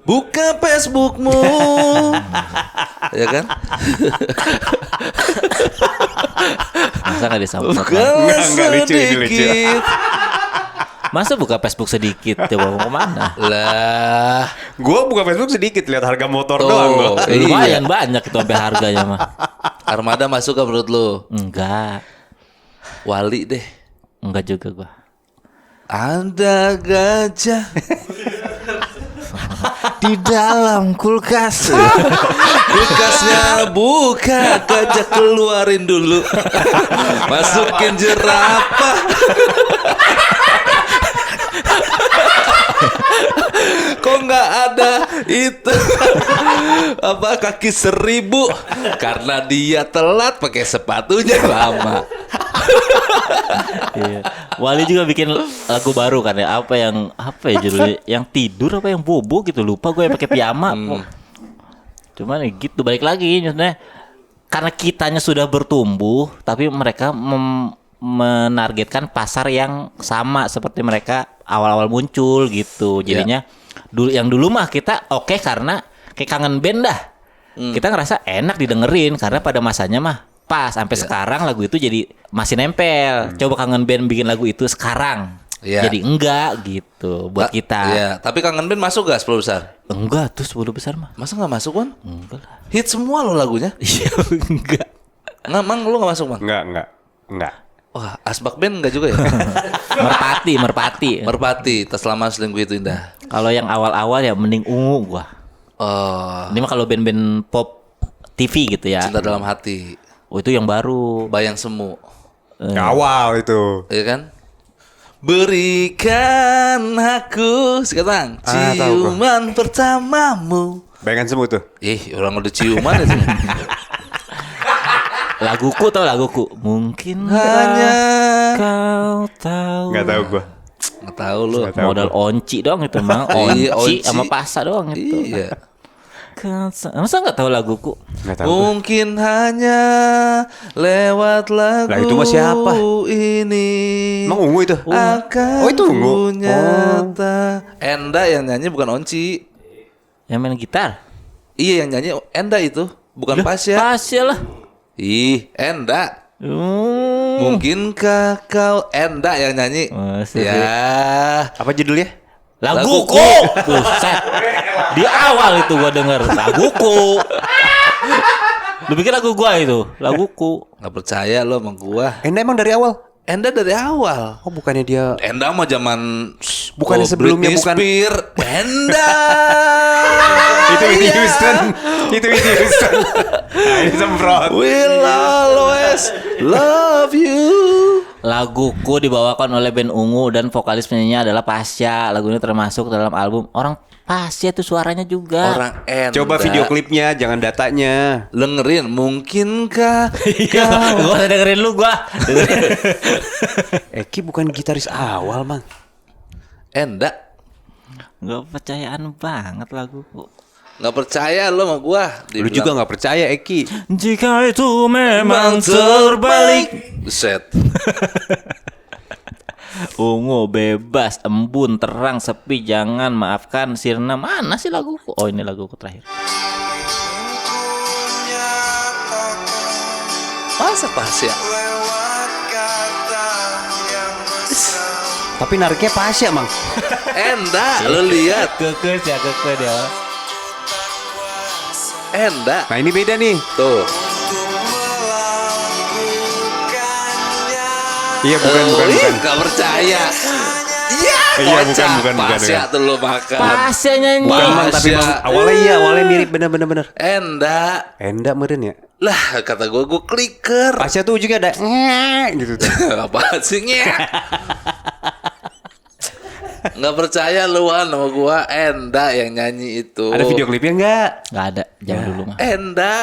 A: Buka Facebookmu. Ya kan?
B: Masa nggak disambut?
A: Buka
C: Nggak, lucu, ini lucu.
A: sedikit.
B: Masa buka Facebook sedikit? Coba mau kemana?
A: Lah.
C: Gue buka Facebook sedikit lihat harga motor
A: Oh.
C: doang gue.
A: Iya.
B: Lumayan banyak itu sampai harganya mah.
A: Armada masuk gak menurut lo?
B: Enggak,
A: Wali deh.
B: enggak juga gua.
A: Ada gajah
B: Di dalam kulkas.
A: kulkasnya buka, gajah keluarin dulu. Masukin jerapah. Kok nggak ada itu apa kaki 1000 karena dia telat pakai sepatunya lama.
B: Iya. Wali juga bikin lagu baru kan ya. Apa ya judulnya? Yang tidur apa yang bobo gitu, lupa gue yang pakai piyama. Cuman ya gitu balik lagi maksudnya karena kitanya sudah bertumbuh tapi mereka menargetkan pasar yang sama seperti mereka awal-awal muncul gitu. Jadinya dulu mah kita oke karena kayak kangen band dah. Kita ngerasa enak didengerin karena pada masanya mah pas sampai sekarang lagu itu jadi masih nempel. Coba kangen band bikin lagu itu sekarang. Jadi enggak gitu buat kita.
A: Iya, tapi kangen band masuk gak 10 besar?
B: Enggak tuh 10 besar mah.
A: Masa nggak masuk kan?
B: Enggak lah.
A: Hit semua lo lagunya.
B: Iya enggak.
A: Nggak, Mang, lu nggak masuk, Mang?
C: Enggak.
A: Wah, Asbak Band nggak juga ya?
B: Merpati.
A: Merpati, Tas Lama Selingkuh Itu Indah.
B: Kalau yang awal-awal ya mending ungu gua.
A: Oh,
B: Ini mah kalau band-band pop TV gitu ya.
A: Cinta Dalam Hati,
B: Oh itu yang baru.
A: Bayang Semu,
C: Awal itu.
A: ya kan? Berikan aku sekarang
C: tahu gua.
A: ciuman pertamamu.
C: Bayangan semua tuh.
A: Orang udah ciuman itu.
B: Laguku tau laguku. Mungkin
A: Hanya
B: kau tahu.
C: Nggak tahu gue.
A: nggak tahu lu.
C: Nggak tahu.
B: Modal onci doang itu Mang.
A: Iya,
B: Onci
A: onci.
B: sama pasa doang itu.
A: Iya.
B: Masa nggak tahu laguku?
C: Nggak tahu. Gua.
A: Mungkin hanya lewat lagu
C: Lah, itu mah siapa?
A: ini.
C: Emang ungu itu?
A: Akan
C: Oh, itu ungu.
A: ku nyata. Enda yang nyanyi bukan Onci.
B: Yang main gitar?
A: Iya yang nyanyi Enda itu, bukan Pasya.
B: Pasya lah.
A: Enda.
B: Hmm.
A: Mungkinkah kau Enda yang nyanyi?
B: Masa sih?
A: Ya.
C: Apa judulnya?
B: Laguku. Buset. Di awal itu gua denger laguku. Lu pikir lagu gua itu? Laguku.
A: Nggak percaya lo sama gua.
C: Enda emang dari awal?
A: Enda dari awal.
C: Oh bukannya dia.
A: Enda mah zaman
C: Bukannya sebelumnya
A: Britney
C: bukan-
A: Spears. Enda.
C: Itu Whitney
A: Iya.
C: Houston. Itu Whitney Houston. Nah, ini semprot.
A: Will always love you.
B: Laguku dibawakan oleh band Ungu dan vokalis penyanyinya adalah Pasha. Lagu ini termasuk dalam album orang Pasha itu suaranya juga.
A: Orang Enda.
C: Coba video klipnya, jangan datanya.
A: Dengerin, mungkinkah
B: Iya, gua usah dengerin lu gua.
C: Eki bukan gitaris awal, Mang.
A: Enda?
B: Gak percayaan banget laguku.
A: Nggak percaya lo sama gua.
C: Lu juga nggak percaya, Eki.
B: Jika itu memang terbalik.
A: Set.
B: Ungu bebas, embun, terang, sepi, jangan, maafkan, sirna. Mana sih laguku? Oh ini laguku terakhir.
A: Masa Pasha?
C: Tapi nariknya Pasha, Mang.
A: Enda, lo lihat.
B: Keke dia.
A: Enda.
C: Nah, ini beda nih.
A: Tuh.
C: Iya, bukan.
A: Nggak percaya. Iya,
C: Iya,
A: kocak.
C: bukan.
A: Pasha tuh lo makan.
B: Pasha nyanyi.
C: Bukan, Mang, tapi
A: Pasha.
C: Mang, awalnya mirip bener.
A: Enda.
C: Enda meren ya.
A: Lah, kata gua clicker.
C: Pasha tuh ujungnya ada gitu tuh.
A: Apaan sih Nye? Nggak percaya lu Wan sama gua. Enda yang nyanyi itu.
C: Ada video klipnya enggak?
B: Gak ada, jangan dulu mah.
A: Enda.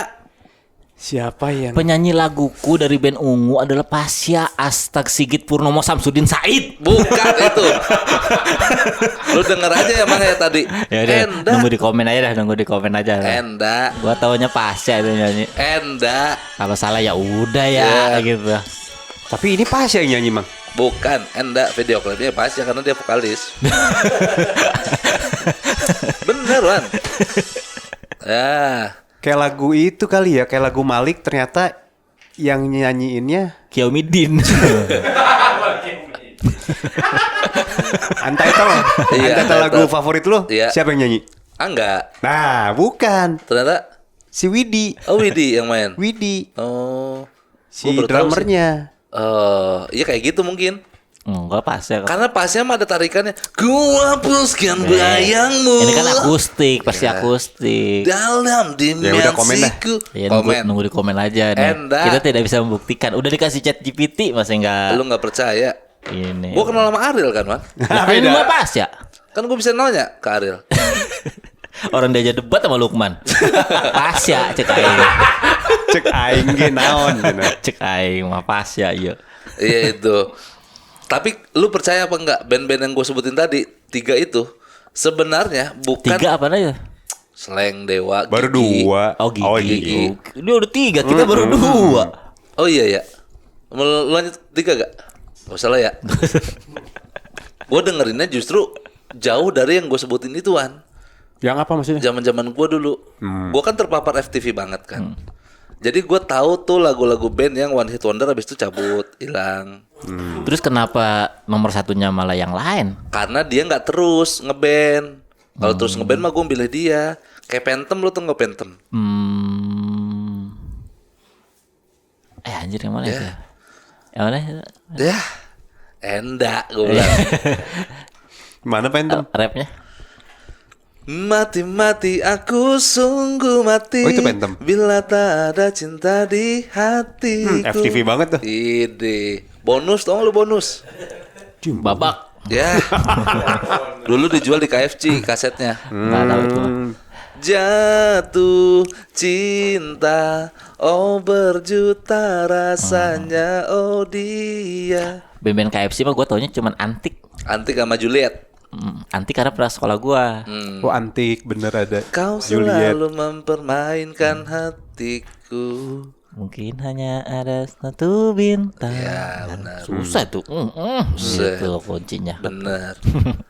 C: Siapa yang
B: Penyanyi laguku dari band Ungu adalah Pasha, Astag Sigit Purnomo, Samsudin Said.
A: Bukan itu. Lu denger aja ya Mang ya tadi.
B: Ya udah,
A: Enda.
B: nunggu di komen aja.
A: Enda.
B: Gua taunya Pasha itu nyanyi.
A: Enda.
B: Kalau salah ya udah ya
A: Ya.
B: gitu.
C: Tapi ini Pasha yang nyanyi, Mang.
A: Bukan. Enda video klipnya Pasha karena dia vokalis. Bener Wan. Ya.
C: Kayak lagu itu kali ya, kayak lagu Malik ternyata yang nyanyiinnya
B: Kiaumidin.
C: Untitled.
A: Iya,
C: Untitled lagu
A: Untitled.
C: favorit lo.
A: Iya.
C: Siapa yang nyanyi?
A: Enggak.
C: Nah, bukan.
A: Ternyata
C: Si Widi.
A: Widi yang main.
C: Widi.
A: Oh.
C: Si
A: Gua baru tahu sih.
C: drummernya.
A: Oh, iya kayak gitu mungkin.
B: Enggak Pasha.
A: Karena pasnya mah ada tarikannya. Ku hapuskan bayangmu.
B: Ini kan akustik, pasti akustik.
A: Dalam
C: Ya udah, komen dah.
A: dimensiku.
B: Ya,
A: Komen.
B: nunggu di komen aja nih.
A: Enda.
B: Kita tidak bisa membuktikan. Udah dikasih chat GPT masih enggak
A: Lu nggak percaya?
B: ini.
A: Gua kenal sama Ariel kan, Wan?
B: Nah, ini mah Pasha.
A: Kan gua bisa nanya ke Ariel.
B: Orang diajak debat sama Lukman. Pasha cek aing.
C: Cek aing ge naon gitu.
B: Cek aing mah Pasha ieu.
A: Iya itu. Tapi lu percaya apa enggak band-band yang gue sebutin tadi 3 itu sebenarnya bukan
B: 3 apa aja?
A: Slang Dewa
C: Baru
A: Gigi.
C: 2.
B: Oh Gigi.
C: Oh, Gigi.
B: Dia udah 3, kita baru 2.
A: Oh iya ya. Mau lanjut 3 gak? Gak usah lah ya. Gue dengerinnya justru jauh dari yang gue sebutin itu Wan.
C: Yang apa maksudnya?
A: Zaman-zaman gue dulu. Gue kan terpapar FTV banget kan. Jadi gue tahu tuh lagu-lagu band yang one hit wonder habis itu cabut, hilang.
B: Terus kenapa nomor satunya malah yang lain?
A: Karena dia nggak terus ngeband. Kalau terus ngeband mah gue pilih dia. Kayak Phantom, lu tuh nggak Phantom?
B: Anjir yang mana itu? Yang mana?
A: Ya, Enda gue bilang.
C: Mana Phantom?
B: Rapnya?
A: Mati-mati aku sungguh mati.
C: Oh, itu Phantom.
A: Bila tak ada cinta di hatiku.
C: FTV banget tuh.
A: Ide. Bonus, tau gak lu bonus?
B: Babak.
A: Ya. Dulu dijual di KFC kasetnya.
B: Nggak tahu itu.
A: Jatuh cinta, oh berjuta rasanya, oh dia.
B: Band-band KFC mah gue taunya cuman Antik.
A: Antik sama Juliet.
B: Antik karena pernah sekolah gue.
C: Oh, antik bener ada.
A: Kau
C: Juliet.
A: selalu mempermainkan hatiku.
B: Mungkin hanya ada satu bintang.
A: Ya benar.
B: Susah tuh. Itu kuncinya.
A: Bener.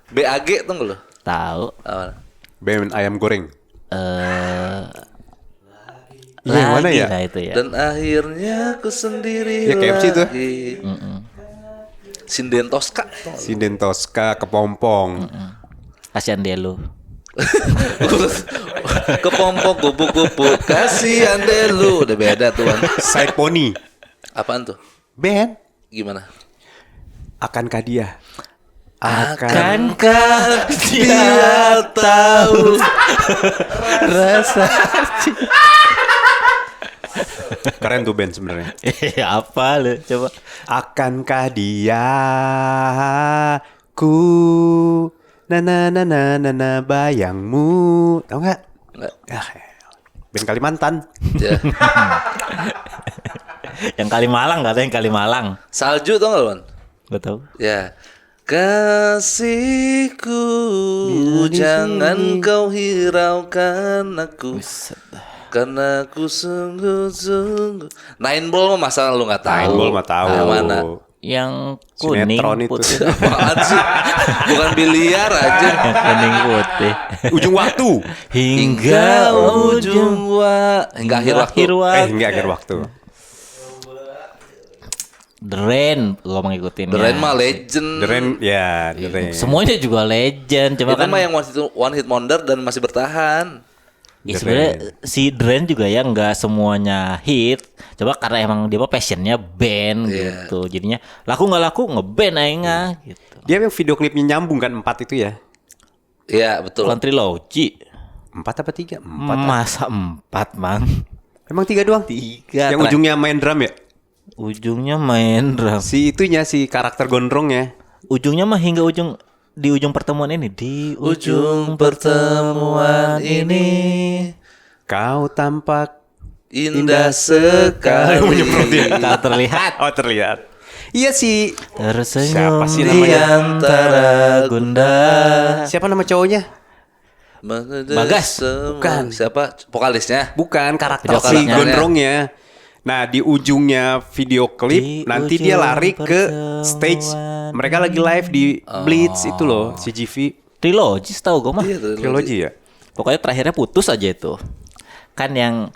A: BAG tuh lo?
B: Tahu.
C: Band ayam goreng.
B: Lagi
C: yang mana ya?
B: Nah itu ya.
A: Dan akhirnya aku sendiri
C: Ya, KFC tuh.
A: lagi. Sinden Tosca tuh nggak lu?
C: Sinden Tosca, Kepompong.
B: Kasihan dia lu.
A: Kepompok kupu-kupu kasihan deh lu. Udah beda tuh Wan.
C: Side Pony.
A: Apaan tuh?
C: Band.
A: Gimana?
C: Akankah dia?
A: Akankah dia tahu
B: Rasa
C: Keren tuh band sebenarnya.
B: apa lu coba?
C: Akankah dia ku na bayangmu. Tahu nggak?
A: Nggak.
C: Band Kalimantan.
A: Ya.
B: Yang Kalimalang katanya yang Kalimalang.
A: Salju tau gak Wan?
B: Gak tahu.
A: Ya. Kasihku, jangan kau hiraukan aku, karena aku sungguh-sungguh. Nine Ball mah masa lu nggak tahu?
C: Nine Ball mah tahu.
A: Yang mana?
B: Yang kuning
C: Sinetron itu.
B: putih.
A: Apaan sih? Bukan biliar aja.
B: Yang kuning putih.
C: Ujung waktu.
B: Hingga ujung
A: hingga akhir waktu.
C: Hingga akhir waktu.
B: The Rain, gua mau ngikutin.
A: The Rain mah legend.
C: The Rain, ya, The Rain.
B: Semuanya juga legend, cuma
A: Itu
B: kan
A: mah yang one hit wonder dan masih bertahan.
B: ya
C: The
B: sebenarnya si The Rain juga ya nggak semuanya hit. Coba karena emang dia mah passionnya band
A: Iya.
B: gitu. Jadinya laku nggak laku ngeband aja gitu.
C: Dia yang video klipnya nyambung kan 4 itu ya?
A: Iya betul.
B: Bukan trilogi.
C: 4 apa 3? 4.
B: Masa 4, Mang?
C: Emang 3 doang?
B: 3.
C: Yang ujungnya main drum ya?
B: Ujungnya main drum.
C: Si itunya, si karakter gondrongnya.
B: Ujungnya mah hingga ujung di ujung pertemuan ini. Di
A: Ujung pertemuan ini
C: Kau tampak
A: indah sekali.
B: tak terlihat.
C: Oh, terlihat. Iya sih.
B: Tersenyum
C: Siapa sih
B: di
C: namanya?
B: antara gundah.
C: Siapa nama cowoknya?
B: Bagas.
C: Bukan.
A: Siapa? Vokalisnya?
C: Bukan, karakter
B: Video
C: si
A: klipnya.
C: gondrongnya. Nah, di ujungnya video klip
B: Di
C: nanti dia
B: ujung
C: lari ke stage.
B: pertemuan.
C: Mereka lagi live di Blitz itu loh, CGV
B: Trilogi tahu gue mah.
A: Iya,
C: trilogi ya.
B: Pokoknya terakhirnya putus aja itu. Kan yang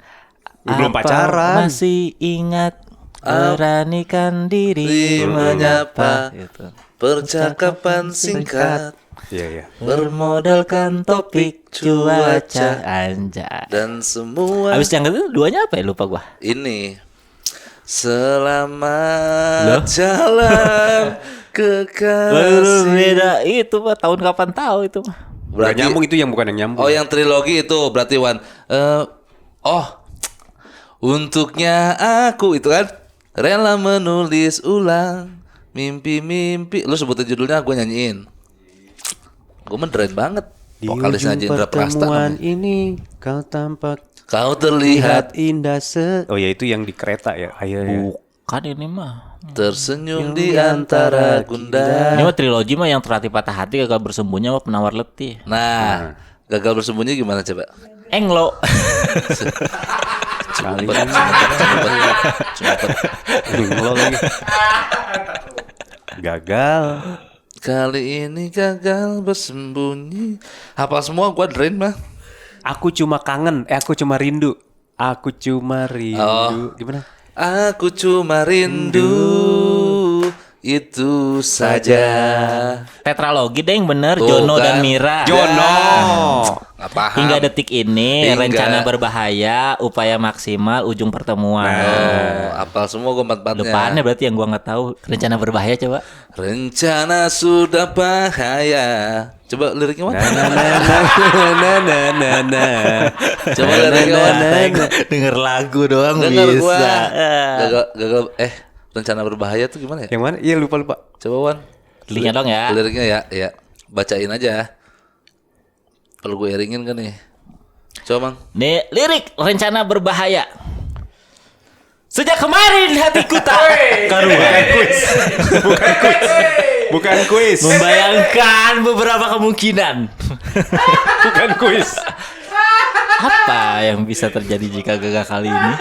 C: Belum
B: apa,
C: pacaran.
B: Masih ingat beranikan diri
A: Di menyapa.
B: Gitu.
A: Percakapan singkat
C: Iya, iya.
B: Bermodalkan topik cuaca anjay.
A: dan semua
B: Habis yang itu duanya apa ya lupa gua.
A: ini. Selamat jalan kekasih.
B: Beda itu mah tahun kapan tahu itu mah.
C: Bukan nyambung itu yang bukan yang nyambung.
A: Oh, yang trilogi itu berarti Wan. Untuknya aku itu kan rela menulis ulang mimpi-mimpi. Lu sebutin judulnya, gue nyanyiin. Gue menderen banget.
C: Di
A: Vokalisnya
C: ujung
A: aja Indra Prasta
C: pertemuan
A: namanya.
C: ini kau tampak
A: Kau terlihat
C: indah Oh ya, itu yang di kereta ya. Akhirnya.
B: Bukan ini mah.
A: tersenyum di antara gundah.
B: Ini mah trilogi mah yang terhati patah hati gagal bersembunyi sama penawar letih.
A: Nah, gagal bersembunyi gimana coba?
B: Englo.
A: Cumpet.
C: Lo lagi. Gagal.
A: Kali ini gagal bersembunyi. Hafal semua gua drain mah.
C: Aku cuma kangen. Aku cuma rindu. Aku cuma rindu. Gimana?
A: Aku cuma rindu itu saja.
B: Tetralogi deh yang bener.
A: Tuh,
B: Jono
A: kan.
B: dan Mira.
C: Jono.
A: Nggak paham.
B: Hingga detik ini
A: Hingga.
B: rencana berbahaya, upaya maksimal, ujung pertemuan.
A: Oh, hafal semua gua empat-empatnya.
B: Depannya berarti yang gua nggak tahu. Rencana berbahaya coba.
A: Rencana sudah bahaya. Coba liriknya mana? Coba liriknya mana?
B: Denger lagu doang
A: Dengar gua.
B: bisa.
A: Gagal rencana berbahaya tuh gimana ya?
C: Yang mana? Iya, lupa.
A: Coba Wan.
B: Linknya dong ya.
A: Liriknya ya. Bacain aja. Kalau gue iringin kan nih. Coba Bang.
B: Nih lirik rencana berbahaya. Sejak kemarin hatiku tak karuan.
C: Bukan kuis.
B: Membayangkan beberapa kemungkinan.
C: Bukan kuis.
B: Apa yang bisa terjadi jika gagal kali ini?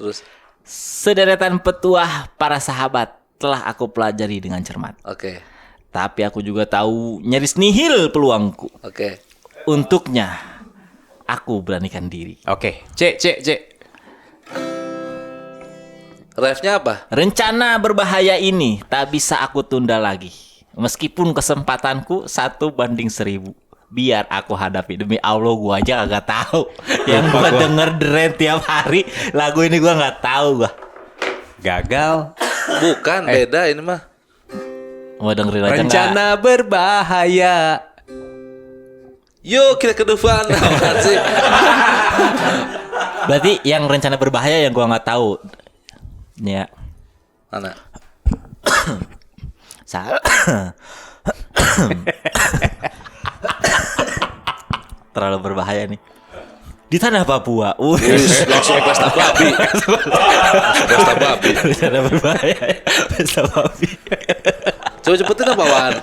A: Terus
B: Sederetan petuah para sahabat telah aku pelajari dengan cermat.
A: oke.
B: Tapi aku juga tahu nyaris nihil peluangku.
A: Oke.
B: Untuknya aku beranikan diri.
C: Oke. C.
A: Refnya apa?
B: Rencana berbahaya ini tak bisa aku tunda lagi. Meskipun kesempatanku 1:1000, biar aku hadapi. Demi Allah gua aja kagak tahu. Yang gua denger Dren tiap hari, lagu ini gua nggak tahu gua.
C: Gagal.
A: Bukan, beda ini mah.
B: Mau dengerin aja nggak?
C: Rencana berbahaya.
A: Yuk kita ke depan. Apaan sih?
B: Berarti yang rencana berbahaya yang gua nggak tahu. Ya.
A: Mana?
B: Terlalu berbahaya nih. Di tanah Papua.
A: Langsung pesta babi. Pesta babi.
B: Rencana berbahaya. Pesta babi.
A: Coba cepetin apa, Wan?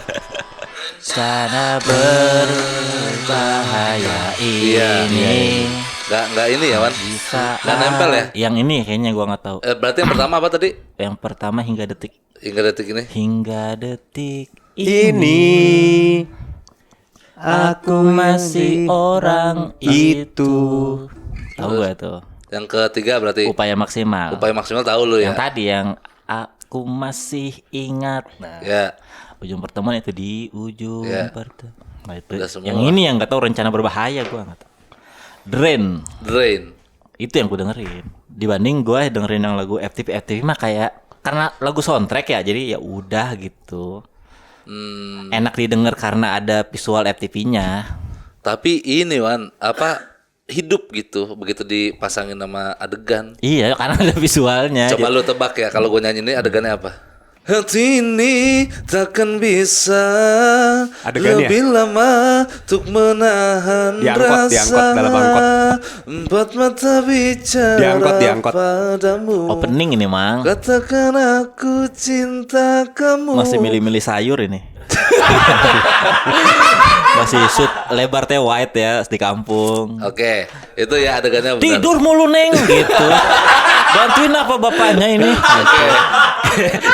B: Rencana berbahaya ini.
A: Enggak ini ya, Wan. Enggak nempel ya?
B: Yang ini kayaknya gua nggak tahu.
A: Berarti yang pertama apa tadi?
B: Yang pertama hingga detik.
A: Hingga detik ini.
B: Hingga detik
C: Ini
B: aku masih orang itu. Tahu gak tuh?
A: Yang ketiga berarti
B: Upaya maksimal.
A: upaya maksimal tahu lu
B: Yang
A: ya.
B: tadi yang aku masih ingat. Nah,
A: Ya.
B: ujung pertemuan itu di ujung
A: Ya.
B: pertemuan. Nah, itu.
A: Udah semua.
B: Yang ini yang nggak tahu rencana berbahaya gua nggak tahu. Drain.
A: Drain.
B: Itu yang gue dengerin. Dibanding gue dengerin yang lagu FTV mah kayak karena lagu soundtrack ya, jadi ya udah gitu. Enak didengar karena ada visual FTV-nya.
A: Tapi ini, Wan, apa hidup gitu begitu dipasangin nama adegan.
B: Iya, karena ada visualnya.
A: Coba lu tebak ya kalau gue nyanyi ini adegannya apa? Hati ini takkan bisa
C: Adegannya?
A: lebih lama untuk menahan
C: Diangkut dalam angkot.
A: Empat mata bicara
C: Diangkot.
A: padamu.
B: Opening ini, Mang.
A: Katakan aku cinta kamu.
B: Masih milih-milih sayur ini. Masih shoot lebar teh white ya di kampung.
A: Oke, itu ya adegannya benar.
B: Tidur mulu neng gitu. Bantuin apa bapaknya ini?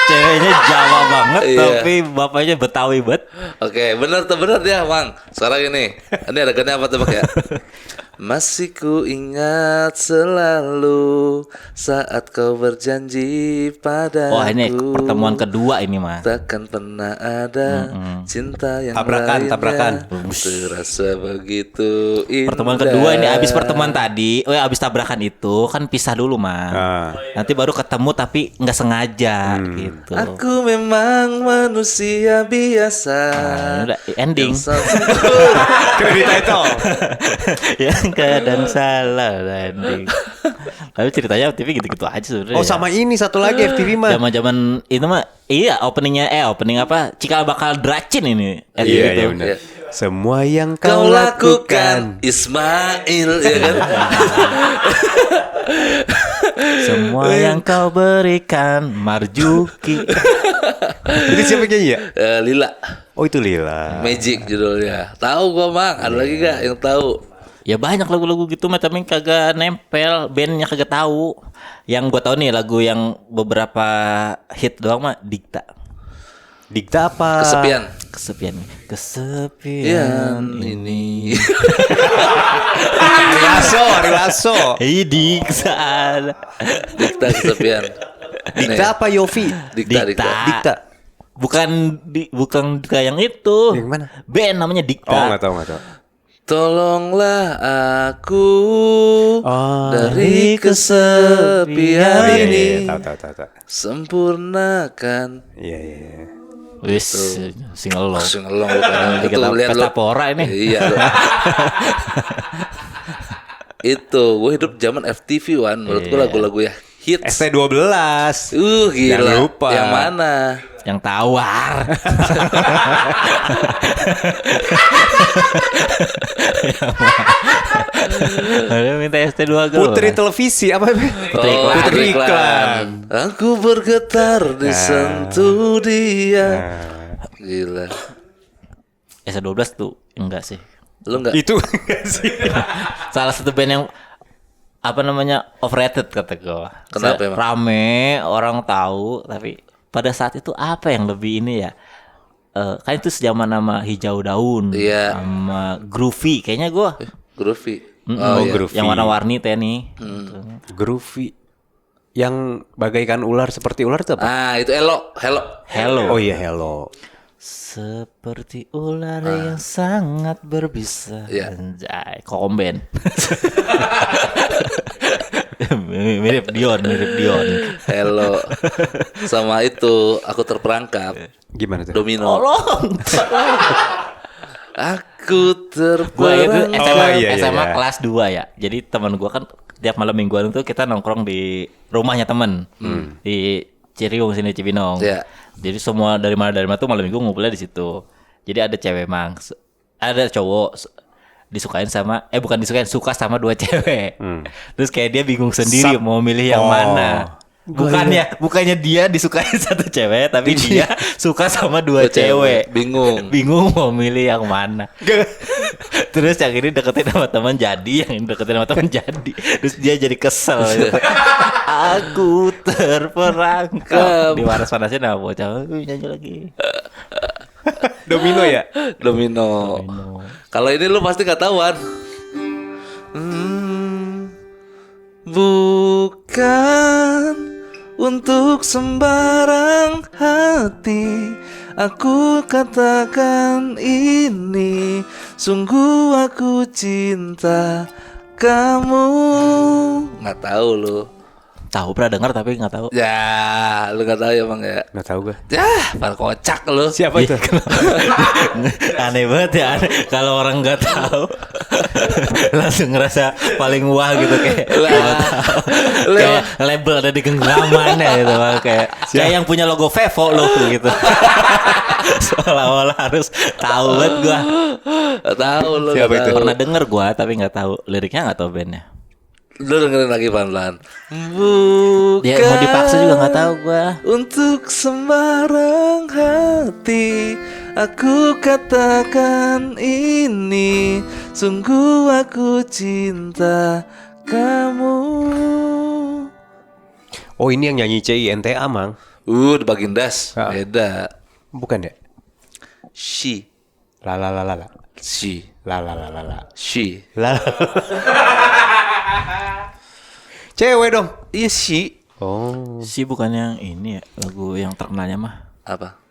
B: Ceweknya Jawa banget
A: Iya.
B: tapi bapaknya Betawi banget.
A: Oke, benar tuh benar ya, Mang. Sekarang ini adegannya apa tebak ya? Masih ku ingat selalu saat kau berjanji padaku.
B: Wah, ini pertemuan kedua ini mah.
A: Takkan pernah ada cinta yang
C: Tabrakan.
A: terasa begitu indah.
B: Pertemuan kedua ini abis pertemuan tadi, abis tabrakan itu kan pisah dulu mah. Nanti baru ketemu tapi nggak sengaja gitu.
A: Aku memang manusia biasa.
B: Nah, udah ending.
C: Kredit itu.
B: Yang kadang salah ending. Tapi ceritanya TV gitu-gitu aja sebenarnya.
C: Oh, sama ini satu lagi FTV mah.
B: Zaman-zaman itu mah iya opening apa? Cikal bakal Dracin ini.
C: Iya,
B: gitu.
C: benar.
A: Iya.
C: Semua yang
A: Kau
C: kau
A: lakukan
C: lakukan.
A: Ismail ya kan?
B: Semua yang kau berikan Marjuki.
C: Itu siapa nyanyi ya?
A: Lila
C: Oh, itu Lila.
A: Magic judulnya. Tahu gua, Mang. Ada lagi gak yang tahu?
B: Ya banyak lagu-lagu gitu mah tapi kagak nempel, bandnya kagak tahu. Yang gua tahu nih lagu yang beberapa hit doang mah Dikta.
C: Dikta apa?
A: Kesepian
B: Kesepian
A: ini.
C: Ari Lasso.
B: Dikta.
A: Dikta kesepian.
C: Dikta apa Yofi?
A: Dikta.
B: Bukan Dikta yang itu.
C: Yang mana?
B: Band namanya Dikta.
C: Oh, enggak tahu.
A: Tolonglah aku dari
C: Oh,
A: kesepian ini.
C: Tahu.
A: Sempurnakan.
C: Iya.
B: Wis singelong.
A: Singelong bukan. Itu
B: Kita
A: lihat
B: pesta
A: lo.
B: pora ini.
A: Iya. Itu gue hidup zaman FTV, Wan. Menurut gue lagu-lagu ya hits.
C: ST12.
A: Gila.
C: Jangan lupa.
A: Yang mana?
B: Yang tawar. Ada minta ST2 gue.
C: Putri televisi apa? Putri iklan.
A: Aku bergetar disentuh dia. Gila.
B: ST12 tuh enggak sih.
A: Lu enggak?
C: Itu enggak sih.
B: Salah satu band yang apa namanya overrated kata gue.
A: Kenapa emang?
B: Rame, orang tahu, tapi pada saat itu apa yang lebih ini ya? Kan itu sejaman nama Hijau Daun,
A: Iya.
B: sama Groovy, kayaknya gue.
A: Groovy.
C: Oh, Groovy.
B: Yang warna-warni teh nih.
C: Groovy. Yang bagaikan ular seperti ular itu apa?
A: Ah, itu Hello.
B: Hello.
C: Oh iya, Hello.
B: Seperti ular yang sangat berbisa.
A: Iya.
B: Anjay, Komben. mirip Dion.
A: Hello. Sama itu aku terperangkap.
C: Gimana tuh?
A: Domino.
B: Tolong.
A: Aku
B: Gue itu
A: terperangkap.
B: SMA,
C: iya,
B: SMA
C: iya.
B: kelas 2 ya. Jadi teman gue kan tiap malam mingguan itu kita nongkrong di rumahnya temen di Ciriung sini Cibinong.
A: Iya.
B: Jadi semua dari mana tuh malam minggu ngumpulnya di situ. Jadi ada cewek ada cowok disukain sama bukan disukain, suka sama 2 cewek. Terus kayak dia bingung sendiri mau milih yang mana. Bukannya dia disukain 1 cewek, tapi dia suka sama 2 cewek. Bingung mau milih yang mana. Terus yang ini deketin sama teman jadi, yang ini deketin sama teman jadi. Terus dia jadi kesel gitu. Aku terperangkap. Dipanas-panasin sama bocah. Nyanyi lagi.
C: Domino ya?
A: Domino. Kalau ini lu pasti gak tahuan. Bukan untuk sembarang hati aku katakan ini, sungguh aku cinta kamu. Nggak tahu lu.
B: Tahu, pernah dengar tapi nggak tahu.
A: Ya, lu nggak tahu ya bang ya.
C: Nggak tahu gue.
A: Ya, para kocak lu.
C: Siapa itu?
B: Aneh banget ya, kalau orang nggak tahu langsung ngerasa paling wah gitu kayak kayak label ada di genggaman ya gitu Bang. kayak yang punya logo Vevo loh gitu. Seolah-olah harus tahu banget gua.
A: Nggak tahu lu.
C: Siapa
A: nggak
C: itu?
A: tahu.
B: Pernah denger gua tapi nggak tahu liriknya, nggak tahu bandnya.
A: Lu dengerin lagi pelan-pelan. Bukan
B: Dia mau dipaksa juga nggak tahu gua.
A: untuk sembarang hati aku katakan ini, sungguh aku cinta kamu.
C: Oh ini yang nyanyi CINTA Mang.
A: Di Bagindas. Beda.
C: Bukan ya?
A: She.
C: La la la la la.
A: She.
C: La la la la la.
A: She.
C: La. Cewek dong.
A: Iya she.
C: Oh.
B: Si bukan yang ini ya, lagu yang terkenalnya mah.
A: Apa?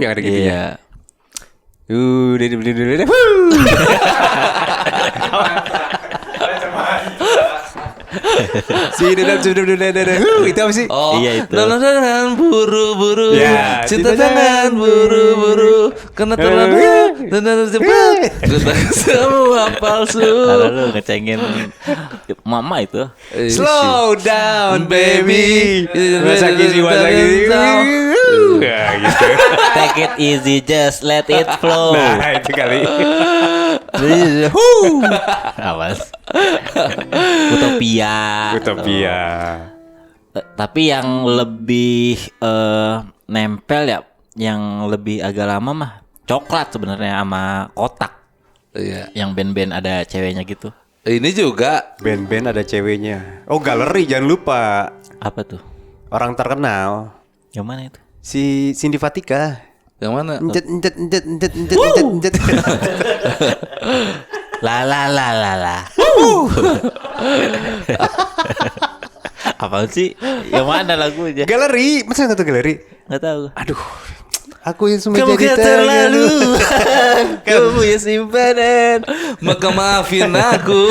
C: Yang ada gitunya.
B: Iya.
C: Si dedap itu apa sih?
A: Oh,
B: Iya, itu.
A: Jangan buru-buru,
C: Ya,
A: cinta
C: cinta
A: jangan
C: jangan
A: buru-buru, karena terlambat dan harus cepat. Kita semua palsu.
B: Kalau lu ngecengin mama itu.
C: Slow down baby. Wasaki. Ya gitu.
B: Take it easy, just let it flow.
C: Nah itu kali.
B: Apa? Utopia.
C: Utopia.
B: Tapi yang lebih nempel ya, yang lebih agak lama mah coklat sebenarnya sama kotak.
A: Iya.
B: Yang band-band ada ceweknya gitu.
A: Ini juga
C: Band-band ada ceweknya. Oh galeri jangan lupa.
B: Apa tuh?
C: Orang terkenal.
B: Yang mana itu?
C: Si Cindy Fatika.
A: yang mana?
C: Enjet.
B: La. Apaan sih? Yang mana lagunya?
C: Galeri, masa nggak tahu galeri?
B: Nggak tahu.
C: Aduh, aku yang semua
B: Kamu
C: jadi
B: kan terlalu kamu punya simpanan.
A: Maka maafin aku.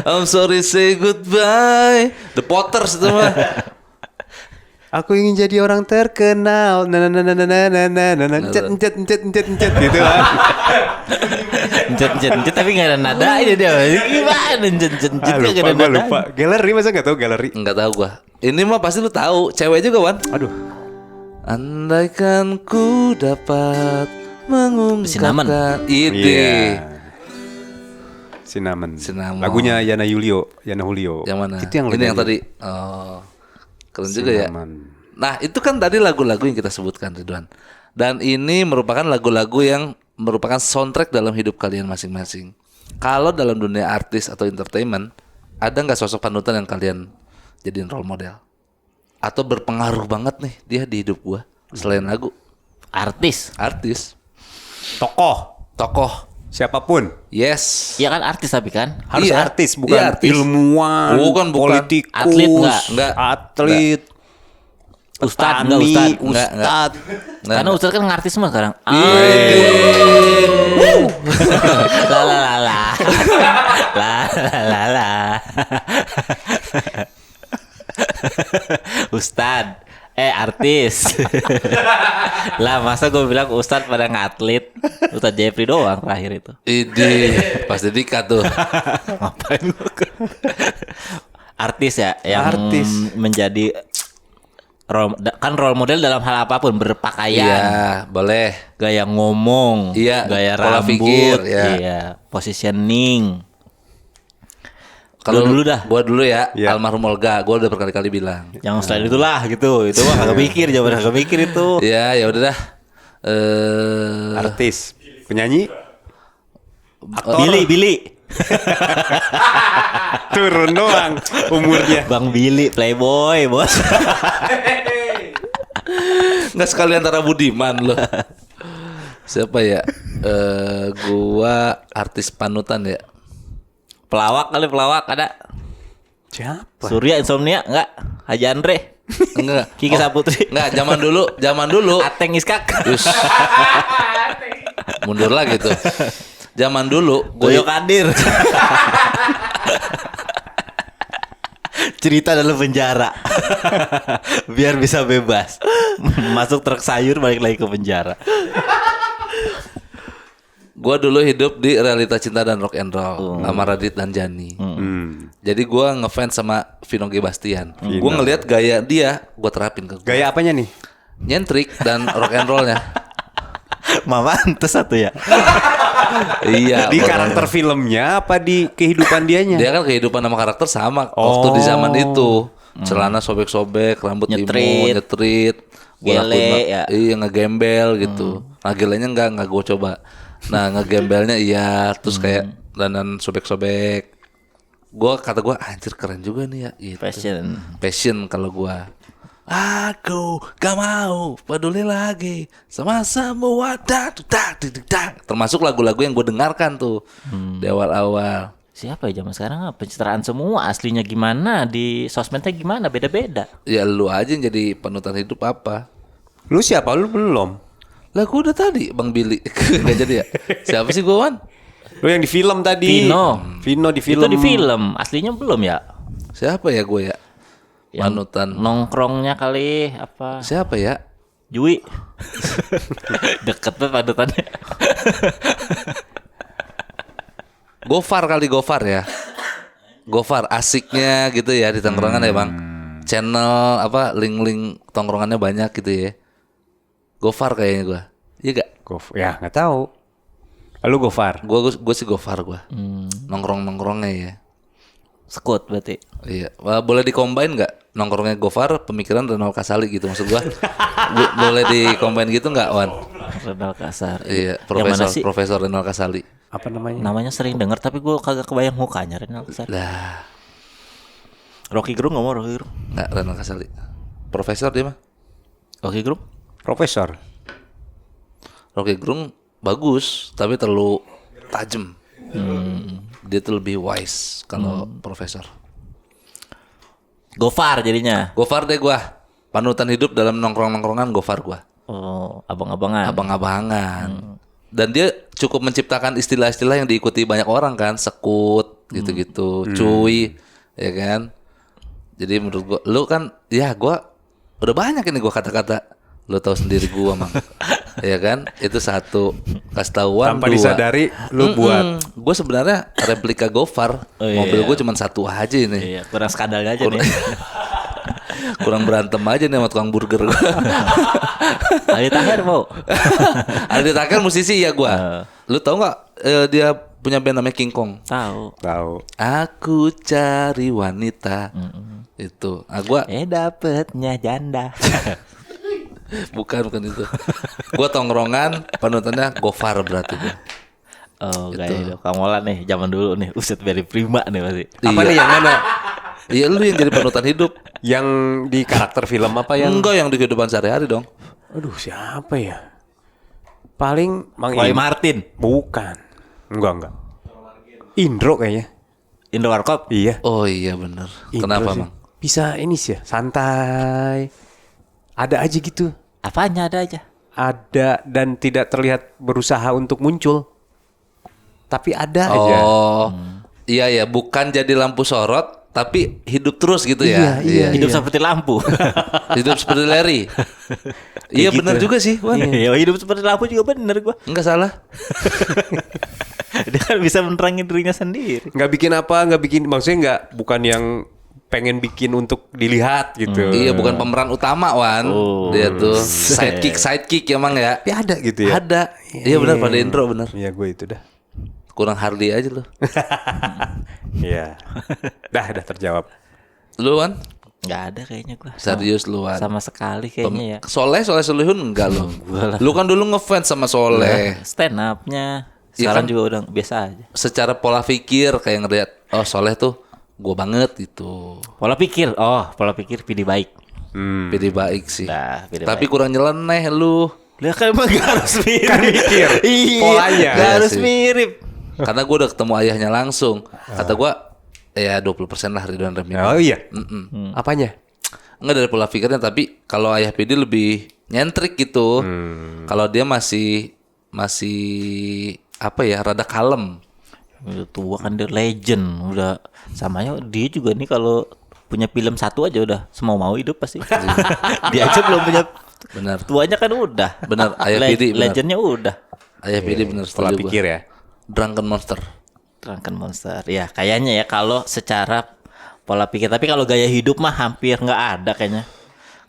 A: I'm sorry say goodbye. The Potters itu mah.
C: Aku ingin jadi orang terkenal. Enjet gitu kan.
B: Encet tapi nggak ada nada aja dia. Gimana encet
C: Lupa,
B: nggak ada
C: gua
B: nada.
C: lupa. Galeri masa nggak tahu galeri?
A: Enggak tahu gua. Ini mah pasti lu tahu. Cewek juga, Wan.
C: Aduh.
A: Andaikan ku dapat
B: Cinnamon.
A: mengungkapkan ide.
C: Cinnamon.
A: Cinnamon.
C: Lagunya Yana Julio.
A: Yang mana?
C: Itu yang lu
A: ini yang
C: nyanyi.
A: tadi. Oh. Keren juga ya.
C: Cinnamon.
A: Nah, itu kan tadi lagu-lagu yang kita sebutkan, Ridwan. Dan ini merupakan lagu-lagu yang merupakan soundtrack dalam hidup kalian masing-masing. Kalau dalam dunia artis atau entertainment, ada nggak sosok panutan yang kalian jadiin role model? Atau berpengaruh banget nih dia di hidup gua selain lagu?
B: Artis.
A: Artis,
C: Tokoh.
A: tokoh,
C: Siapapun.
A: yes.
B: Iya kan artis tapi kan.
C: Harus
A: Iya.
C: artis, bukan
A: Iya, artis.
C: ilmuwan,
A: Bukan.
C: politikus,
B: Atlet nggak?
A: Nggak.
C: atlet.
B: Ustad
C: petani,
B: enggak Ustad.
C: Ustad.
B: Karena Ustad kan ngartis semua sekarang. La la la la. La la la la. Ustad artis. Lah masa gue bilang Ustad pada ngatlet. Ustad Jeffrey doang terakhir itu.
A: Ide pas Dedika tuh.
B: Ngapain lu? Artis ya yang
C: Artis.
B: menjadi role model dalam hal apapun, berpakaian,
A: Iya, boleh.
B: gaya ngomong,
A: Iya,
B: gaya
A: pola
B: rambut,
A: pikir, ya.
B: iya, positioning.
A: Kalau
B: Dulu dah.
A: Gua dulu ya,
C: Iya.
A: almarhum Olga, gua udah berkali-kali bilang.
B: Yang selain itulah gitu. Itu mah kagak mikir, jawaban kagak mikir itu.
A: Iya, ya udah dah.
C: Artis, penyanyi,
B: Billy.
C: turun doang umurnya.
B: Bang Billy, playboy, bos.
A: Nggak sekali antara Budiman loh. Siapa ya? Gua artis panutan ya.
B: Pelawak ada.
C: Siapa?
B: Surya Insomnia enggak? Haji Andre.
A: Enggak.
B: Kiki Saputri.
A: Enggak, zaman dulu.
B: Ateng Iskak.
A: Yus. Mundur lagi tuh. Zaman dulu
B: Goyo Kadir. Cerita dalam penjara. Biar bisa bebas. Masuk truk sayur balik lagi ke penjara.
A: gua dulu hidup di realita cinta dan rock and roll sama Radit dan Jani. Jadi gua ngefans sama Vino G. Bastian. Gua ngelihat gaya dia, gua terapin ke gua.
C: Gaya apanya nih?
A: Nyentrik dan rock and rollnya.
B: Mama antes satu ya.
A: Iya.
C: Di
A: makanya.
C: karakter filmnya apa di kehidupan dianya?
A: Dia kan kehidupan sama karakter sama waktu di zaman itu. Celana sobek-sobek, rambut
B: Nyetrit.
A: nyetrit. Gua
B: Gele,
A: lakuin,
B: ya.
A: Iya ngegembel gitu. Nah gelenya enggak gue coba. Nah ngegembelnya iya, terus kayak dandan sobek-sobek. Kata gue anjir keren juga nih ya gitu. Passion kalau gue. Aku gak mau peduli lagi sama semua termasuk lagu-lagu yang gue dengarkan tuh di awal-awal.
B: Siapa ya zaman sekarang pencitraan semua, aslinya gimana, di sosmednya gimana, beda-beda.
A: Ya lu aja yang jadi panutan hidup apa?
C: Lu siapa? Lu belum.
A: Lah gue udah tadi Bang Billy. Gak jadi ya? Siapa sih gue Wan?
C: Lu yang di film tadi. Vino di film.
B: Itu di film, aslinya belum ya?
A: Siapa ya gue ya? Panutan.
B: Nongkrongnya kali apa?
A: Siapa ya?
B: Jui. Deket banget panutannya.
A: Gofar ya. Gofar asiknya gitu ya di tongkrongan ya Bang. Channel apa link-link tongkrongannya banyak gitu ya. Gofar kayaknya gue. Iya gak?
C: Ya nggak tahu. Lalu Gofar.
A: Gue sih Gofar gue. Nongkrongnya ya.
B: Sekut berarti.
A: Iya, wah, boleh dikombain nggak nongkrongnya Gofar, pemikiran Renal Kasali gitu maksud gua. Boleh dikombain gitu nggak Wan?
B: Renal Kasar.
A: Iya,
B: Yang mana sih?
A: Profesor Renal Kasali.
C: Apa namanya?
B: Namanya sering denger tapi gue kagak kebayang mukanya Renal Kasar.
A: Lah,
B: Rocky Gerung ngomong Rocky Gerung.
A: nggak Renal Kasali. Profesor dia mah.
B: Rocky Gerung.
C: Profesor.
A: Rocky Gerung bagus, tapi terlalu tajam. Dia tuh lebih wise kalau profesor.
B: Gofar jadinya.
A: Gofar deh gua. Panutan hidup dalam nongkrong-nongkrongan Gofar gua.
B: Oh, abang-abangan.
A: Abang-abangan. Dan dia cukup menciptakan istilah-istilah yang diikuti banyak orang kan, sekut gitu-gitu, cuy, ya kan. Jadi menurut gua, lu kan, ya gua udah banyak ini gua kata-kata, lu tahu sendiri gua mang, ya kan. Itu satu, kasih tahuan.
C: Tanpa
A: dua.
C: disadari lu buat.
A: Gua sebenarnya replika Gofar,
B: Oh, iya.
A: mobil gua cuma satu aja ini,
B: Iya, kurang skandalnya aja nih.
A: kurang berantem aja nih sama tukang burger gua.
B: Aldi Taher mau.
A: Aldi Taher musisi ya gua. Lu tahu nggak dia punya band namanya King Kong?
B: Tahu.
A: Aku cari wanita. Itu. Gua
B: Dapetnya janda.
A: bukan itu. Gua tongkrongan panutannya Gofar berarti gua.
B: Oh, gaya itu. Kamola nih, zaman dulu nih. Uset very prima nih pasti.
C: Apa
A: Iya.
C: nih yang mana?
A: Iya lu yang jadi panutan hidup.
C: Yang di karakter film apa yang?
A: Enggak yang di kehidupan sehari-hari dong.
C: Aduh siapa ya? Paling Mang
B: Roy Martin.
C: Bukan. Enggak. Indro kayaknya.
B: Indo Warkop.
C: Iya.
A: Oh iya bener.
C: Indro
A: Kenapa
C: sih.
A: Mang?
C: Bisa ini sih ya, santai. Ada aja gitu.
B: Apanya ada aja.
C: Ada dan tidak terlihat berusaha untuk muncul. Tapi ada aja.
A: Oh. Iya ya, bukan jadi lampu sorot tapi hidup terus gitu ya.
B: Hidup seperti lampu.
A: Hidup seperti Larry. Iya
C: gitu.
A: benar juga sih, Wan.
B: Iya, hidup seperti lampu juga bener gua.
A: Enggak salah.
B: Dia kan bisa menerangi dirinya sendiri.
C: Nggak bikin apa, nggak bikin, maksudnya bukan yang pengen bikin untuk dilihat gitu.
A: Iya, bukan pemeran utama, Wan. Dia tuh sidekick emang ya.
C: Tapi ada gitu ya.
A: Ada. Iya benar pada intro benar.
C: Iya gue itu dah.
A: Kurang Harley aja loh.
C: Iya. Dah terjawab.
A: Lu, Wan?
B: Nggak ada kayaknya gua.
A: Serius lu, Wan?
B: Sama sekali kayaknya ya.
A: Soleh Solihun enggak lo. Lu kan dulu ngefans sama Soleh.
B: Stand up-nya
A: Iya
B: sekarang
A: kan?
B: juga udah biasa aja.
A: Secara pola pikir kayak ngeliat, oh Soleh tuh gua banget gitu.
B: Pola pikir pilih baik.
A: Pede baik sih.
B: Nah, pede
A: Tapi kurang nyeleneh lu.
B: Lah kan emang gak harus mirip.
C: Kan mikir polanya.
B: Gak
A: Iya
B: harus
A: sih.
B: mirip.
A: Karena gue udah ketemu ayahnya langsung. Kata gue, ya 20% lah Ridwan Remini.
C: Oh iya. Apanya?
A: Enggak dari pola pikirnya, tapi kalau ayah PD lebih nyentrik gitu. Kalau dia masih apa ya, rada kalem.
B: Udah tua kan dia legend. Udah samanya dia juga nih kalau punya film satu aja udah semau-mau hidup pasti. Dia aja belum punya.
A: Benar.
B: Tuanya kan udah.
A: Benar, ayah PD benar.
B: Legendnya udah.
A: Ayah PD benar
C: Pola
A: setuju
C: pikir
A: gua.
C: ya.
A: Drunken Monster.
B: Drunken Monster. Ya kayaknya ya kalau secara pola pikir. Tapi kalau gaya hidup mah hampir nggak ada kayaknya.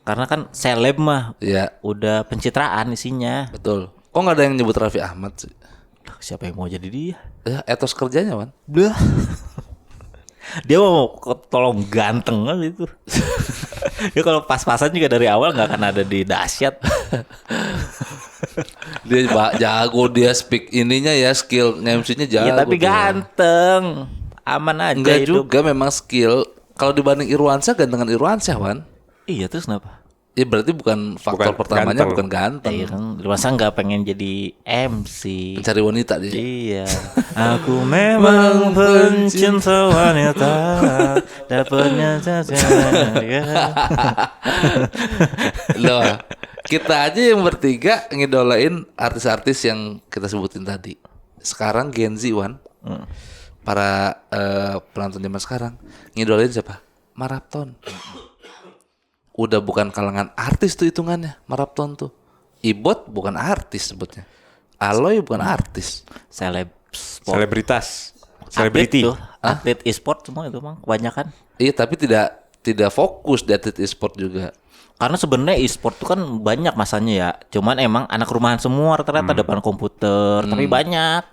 B: Karena kan seleb mah
A: Iya,
B: udah pencitraan isinya.
A: betul. Kok nggak ada yang nyebut Raffi Ahmad sih?
B: Siapa yang mau jadi dia?
A: Ya, etos kerjanya, Wan.
B: Udah. Dia mau tolong ganteng kan itu. Dia kalau pas-pasan juga dari awal nggak akan ada di dahsyat.
A: Dia jago, dia speak ininya ya, skill nge-MC-nya jago.
B: Iya tapi
A: dia.
B: ganteng. Aman aja
A: Enggak
B: hidup.
A: juga memang skill. Kalau dibanding Irwansyah, gantengan Irwansyah, Wan.
B: Iya terus kenapa?
A: Ya berarti bukan faktor
C: Bukan
A: pertamanya
C: ganteng.
A: bukan ganteng.
B: Iya kan masa nggak pengen jadi MC.
A: Pencari wanita dia.
B: Iya. Aku memang pencinta wanita. Dapatnya saja.
A: Loh, kita aja yang bertiga ngidolain artis-artis yang kita sebutin tadi. Sekarang Gen Z, Wan. Para penonton zaman sekarang ngidolain siapa? Marathon. Udah bukan kalangan artis tuh hitungannya, Marathon tuh. Ibot bukan artis sebutnya. Aloy bukan artis.
B: Seleb sport.
C: Selebritas.
B: Atlet
C: Selebriti.
B: tuh, atlet e-sport semua itu bang, kebanyakan.
A: Iya, tapi tidak fokus di atlet e-sport juga.
B: Karena sebenarnya e-sport tuh kan banyak masanya ya. Cuman emang anak rumahan semua rata-rata depan komputer, tapi banyak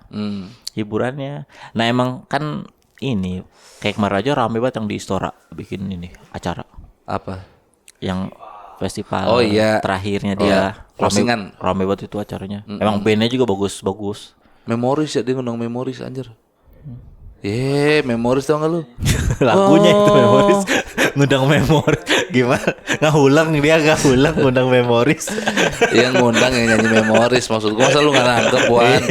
B: hiburannya. Nah emang kan ini kayak kemarin aja rame banget yang di Istora bikin ini acara
A: Apa?
B: yang festival
A: Oh, iya.
B: terakhirnya
A: Oh,
B: dia
A: closingan.
B: rame banget itu acaranya. Emang bandnya juga bagus-bagus.
A: Memoris ya, dia ngundang Memoris anjir. Memoris tau gak lu?
B: Lagunya itu Memoris. Ngundang Memoris. Gimana? Ngahulang ngundang Memoris.
A: Yang ngundang yang nyanyi Memoris, maksud gua masa lu gak nangkep, Wan?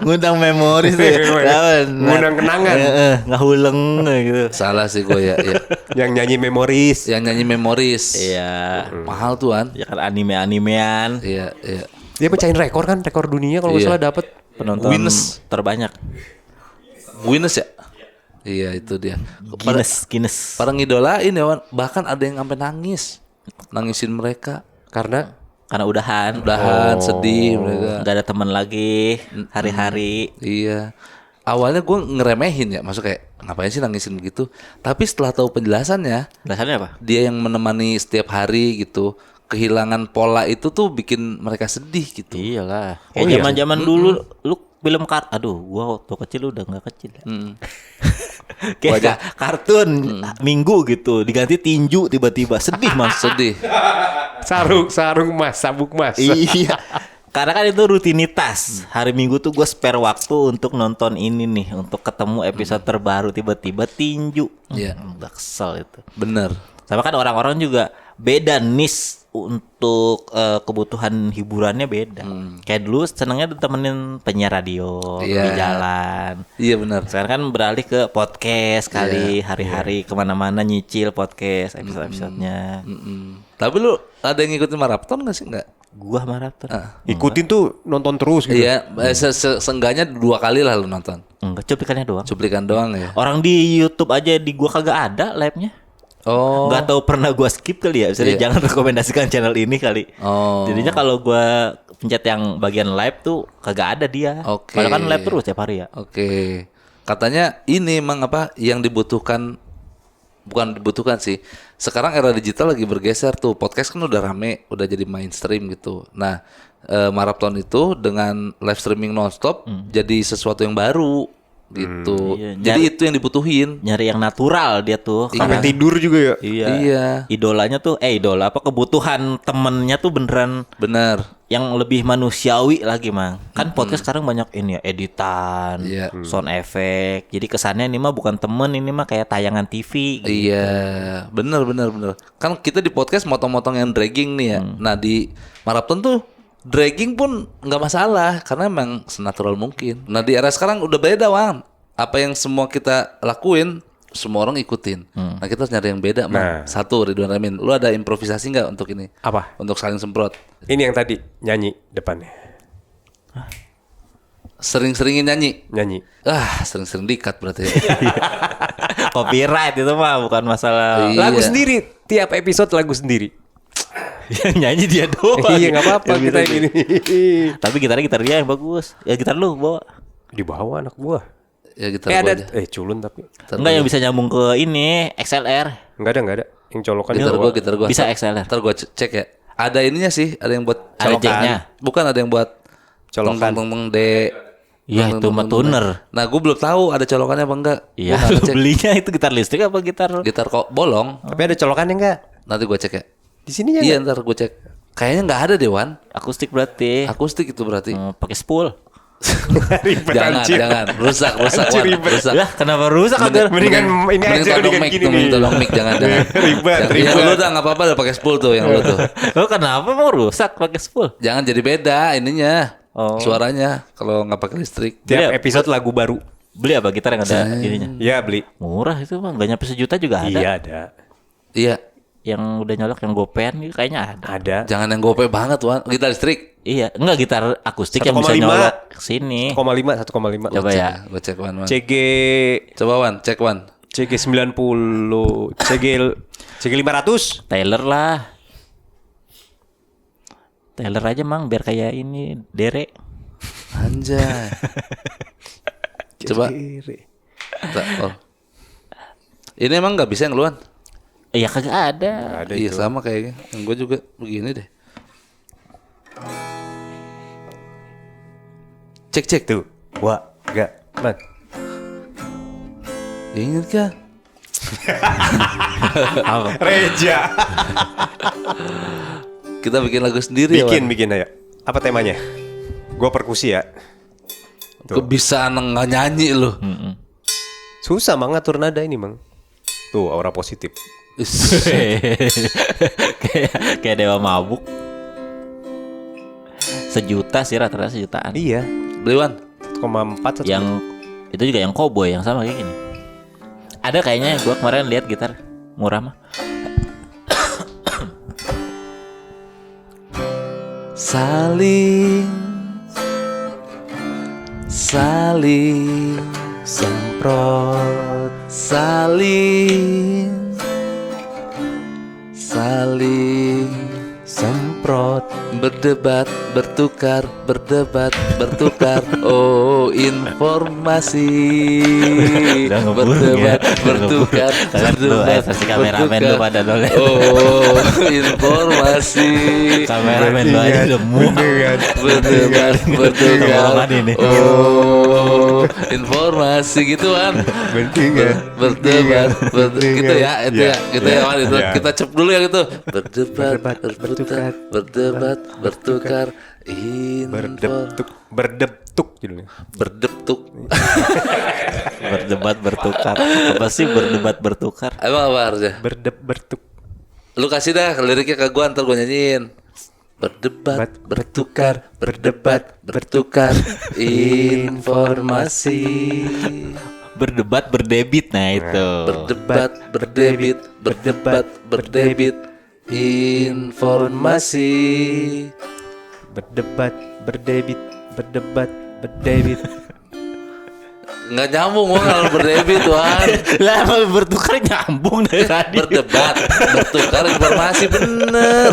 B: Ngundang Memoris ya.
C: Ngundang kenangan.
B: Ngahulang gitu.
A: Salah sih gua ya.
C: Yang nyanyi memoris.
A: Yang nyanyi Memoris.
B: Iya.
A: Mahal tuh, Wan.
B: Ya kan anime-animean.
A: Iya.
C: Dia pecahin rekor kan, rekor dunia kalau nggak
A: Iya.
C: salah dapat.
B: Penonton
A: Guinness.
B: terbanyak.
A: Guinness ya? Iya, itu dia.
B: Guinness.
A: Para ngidolain ya, Wan. Bahkan ada yang sampai nangis. Nangisin mereka.
C: Karena
B: Karena udahan.
A: Sedih mereka.
B: Gak ada teman lagi hari-hari.
A: Iya. Awalnya gue ngeremehin ya, masuk kayak ngapain sih nangisin begitu. Tapi setelah tahu penjelasannya,
B: Dasarnya apa?
A: dia yang menemani setiap hari gitu. Kehilangan pola itu tuh bikin mereka sedih gitu.
B: Iyalah.
C: Oh,
B: Kayak
C: iya.
B: zaman-zaman dulu lu film aduh, gua waktu kecil udah nggak kecil ya. Kayak kartun Minggu gitu diganti tinju tiba-tiba sedih mas.
A: Sedih.
C: sarung mas, sabuk mas.
B: Iya. Karena kan itu rutinitas. Hari Minggu tuh gue spare waktu untuk nonton ini nih, untuk ketemu episode terbaru tiba-tiba tinju.
A: Iya.
B: Udah kesel itu.
A: Bener.
B: Sama kan orang-orang juga beda niche untuk kebutuhan hiburannya beda. Kayak dulu senengnya ditemenin penyiar radio di
A: Iya.
B: jalan.
A: Iya benar.
B: Sekarang kan beralih ke podcast kali hari-hari kemana-mana nyicil podcast episode-episodenya.
A: Tapi lu ada yang ngikutin maraton nggak sih? Nggak.
B: Gua maraton.
C: Ikutin tuh nonton terus gitu.
A: Iya, seenggaknya 2 kali lah lu nonton.
B: Enggak, cuplikannya doang.
A: Cuplikan doang ya.
B: Orang di YouTube aja di gua kagak ada live-nya.
A: Oh.
B: Nggak tahu pernah gua skip kali ya. Misalnya jangan rekomendasikan channel ini kali.
A: Oh.
B: Jadinya kalau gua pencet yang bagian live tuh kagak ada dia.
A: Oke.
B: Padahal kan live terus tiap hari ya.
A: Oke. Katanya ini emang apa yang dibutuhkan, bukan dibutuhkan sih. Sekarang era digital lagi bergeser tuh. Podcast kan udah rame, udah jadi mainstream gitu. Nah, maraton itu dengan live streaming nonstop jadi sesuatu yang baru gitu.
B: Iya,
A: Jadi itu yang dibutuhin.
B: Nyari yang natural dia tuh.
C: Sampai tidur juga ya.
B: Iya.
A: Iya.
B: Idolanya tuh idola apa kebutuhan temennya tuh beneran
A: Benar.
B: yang lebih manusiawi lagi, Mang. Kan podcast sekarang banyak ini ya, editan,
A: Iya.
B: sound effect. Jadi kesannya ini mah bukan temen, ini mah kayak tayangan TV gitu.
A: Iya, benar. Kan kita di podcast motong-motong yang dragging nih ya. Nah di maraton tuh dragging pun nggak masalah karena emang senatural mungkin. Nah di era sekarang udah beda, Wan. Apa yang semua kita lakuin semua orang ikutin. Nah kita harus nyari yang beda, Mang. Satu, Ridwan Ramin, lu ada improvisasi nggak untuk ini?
C: Apa?
A: Untuk saling semprot.
C: Ini yang tadi nyanyi depannya.
A: Sering-seringin nyanyi.
C: Nyanyi.
A: Sering-sering dikat berarti.
B: Copyright itu mah bukan masalah.
A: Iya.
C: Lagu sendiri. Tiap episode lagu sendiri.
B: Yang nyanyi dia doang.
C: Iya nggak apa-apa
B: Yang
C: kita
B: gitu.
C: ini.
B: Tapi gitar dia yang bagus. Ya gitar lu bawa.
C: Dibawa anak gua.
A: Ya kita
C: ada
A: aja.
C: culun tapi.
B: Enggak yang bisa nyambung ke ini XLR.
C: Enggak ada. Yang colokan
A: Gitar gua.
B: Bisa XLR.
A: Ntar gua cek ya. Ada ininya sih, ada yang buat
B: Ada jacknya.
A: Bukan, ada yang buat
C: Colokan.
A: teng D.
B: Iya itu mah tuner.
A: Nah, gue belum tahu ada colokannya apa enggak.
B: Iya,
A: Gua nggak
B: lu
A: ngecek.
B: belinya itu gitar listrik apa gitar?
A: Gitar kok bolong.
C: Tapi ada colokannya enggak?
A: Nanti gue cek ya.
C: Di sininya
A: Iya, ntar gue cek. Kayaknya nggak ada deh, Wan.
B: Akustik berarti.
A: Akustik itu berarti.
B: Pakai spool.
C: ribet anjir.
A: Jangan. Rusak,
C: Anjir,
A: Wan.
C: ribet.
A: Rusak.
B: Lah, kenapa rusak agar?
C: Mendingan ini aja,
A: tolong
C: mendingan
A: mic,
C: gini nih.
A: tolong mic, jangan.
C: Ribet.
A: Yang lu udah nggak apa-apa, udah pakai spool tuh yang lu tuh.
B: Lo kenapa mau rusak pakai spool?
A: Jangan jadi beda ininya.
B: Oh.
A: Suaranya kalau nggak pakai listrik.
C: Tiap episode lagu baru.
B: Beli apa gitar yang ada ininya?
C: Iya beli.
B: Murah itu mah, nggak nyampe sejuta juga ada.
C: Iya ada.
A: Iya.
B: Yang udah nyolok yang gopen gitu kayaknya ada.
C: Ada.
A: Jangan yang gope banget, Wan. Gitar listrik.
B: Iya, enggak gitar akustik yang
C: 1,5.
B: bisa nyolok ke sini.
C: 1,5.
B: Coba ya.
A: Gue cek Wan.
C: CG
A: Coba Wan, cek Wan.
C: CG 90, CG 500.
B: Taylor lah. Taylor aja mang biar kayak ini Dere.
A: Anjay. Coba. Oh. Ini emang nggak bisa yang luan?
B: Iya kagak ada.
C: Ada
A: Iya
C: itu.
A: sama kayaknya. Yang gue juga begini deh. Cek.
C: Tuh. Wah, enggak. Man.
A: Ingat kah?
C: Reja.
A: Kita bikin lagu sendiri ya, Wan?
C: bikin ayo. Apa temanya? Gua perkusi ya.
A: Bisa nggak nyanyi lu.
C: Susah mang ngatur nada ini, Mang. Tuh, aura positif.
B: kayak dewa mabuk. Sejuta sih rata-rata sejutaan.
C: Iya.
A: Beli Wan.
C: 1,4
B: Yang itu juga yang cowboy yang sama kayak gini. Ada kayaknya gua kemarin lihat gitar murah mah.
A: Saling
C: semprot,
A: saling
C: semprot.
A: berdebat, bertukar, oh informasi.
B: Udah ngebul
A: Berdebat,
B: ya.
A: bertukar,
B: Kalian lu versi kameramen lu pada noleh.
A: oh informasi.
B: Kameramen lu aja udah muak.
A: Berdebat, bertukar,
B: Ngomongin ini.
A: oh informasi gitu kan. Berdebat, gitu ya, itu ya, gitu ya, Wan, itu
C: Iya.
A: kita cep dulu ya gitu. Berdebat, bertukar,
C: Berdeptuk judulnya.
A: berdeptuk.
B: Berdebat bertukar. Apa sih berdebat bertukar?
A: Emang apa harusnya?
C: Berdetuk.
A: Lu kasih dah liriknya ke gua, ntar gua nyanyiin. Berdebat, bertukar, berdebat, bertukar informasi.
B: Berdebat berdebit, nah itu.
A: Berdebat, berdebit, berdebat, berdebit informasi.
C: Berdebat, berdebit, berdebat, berdebit.
A: Nggak nyambung gua kalau berdebit Wan.
B: Lah bertukar nyambung dari tadi.
A: Berdebat, bertukar informasi, bener.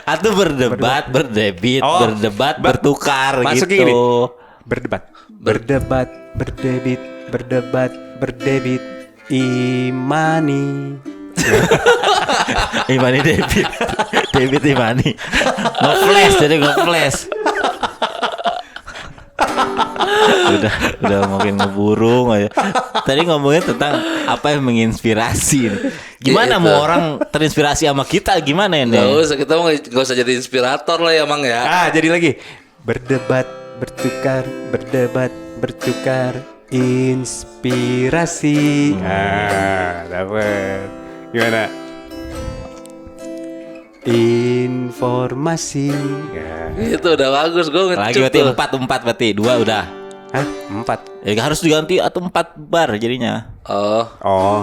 B: Atau berdebat, berdebit,
C: Oh,
B: berdebat, bertukar
C: Masukin
B: gitu.
C: gini. Berdebat, berdebat, berdebit, berdebat, berdebit, imani.
B: Imani debit. Debit Imani. Nge-flash jadi nge-flash. udah mungkin ngeburung aja. Tadi ngomongin tentang apa yang menginspirasi. Gimana
A: Gitu.
B: mau orang terinspirasi sama kita gimana ya?
A: Nggak
B: Nek?
A: usah, kita mau nggak usah jadi inspirator lah ya Mang ya.
C: Jadi lagi. Berdebat, bertukar, berdebat, bertukar, inspirasi. Dapat. Gimana? Informasi.
A: Itu udah bagus, gue
B: Lagi berarti
A: tuh.
B: empat berarti 2 udah.
C: Hah? 4.
B: Harus diganti atau 4 bar jadinya.
C: Oh.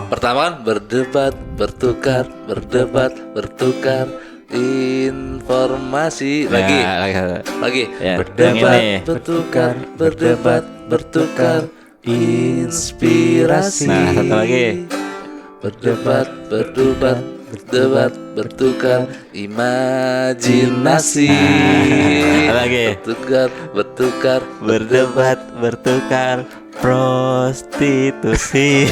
A: Pertama kan berdebat, bertukar, berdebat, bertukar informasi. Lagi.
B: Ya,
A: Berdebat,
B: yang ini.
A: bertukar, berdebat, bertukar inspirasi.
B: Nah, satu lagi.
A: Berdebat, berdebat, berdebat, bertukar imajinasi.
B: Nah, lagi.
A: Bertukar, bertukar,
B: Berdebat, bertukar, prostitusi.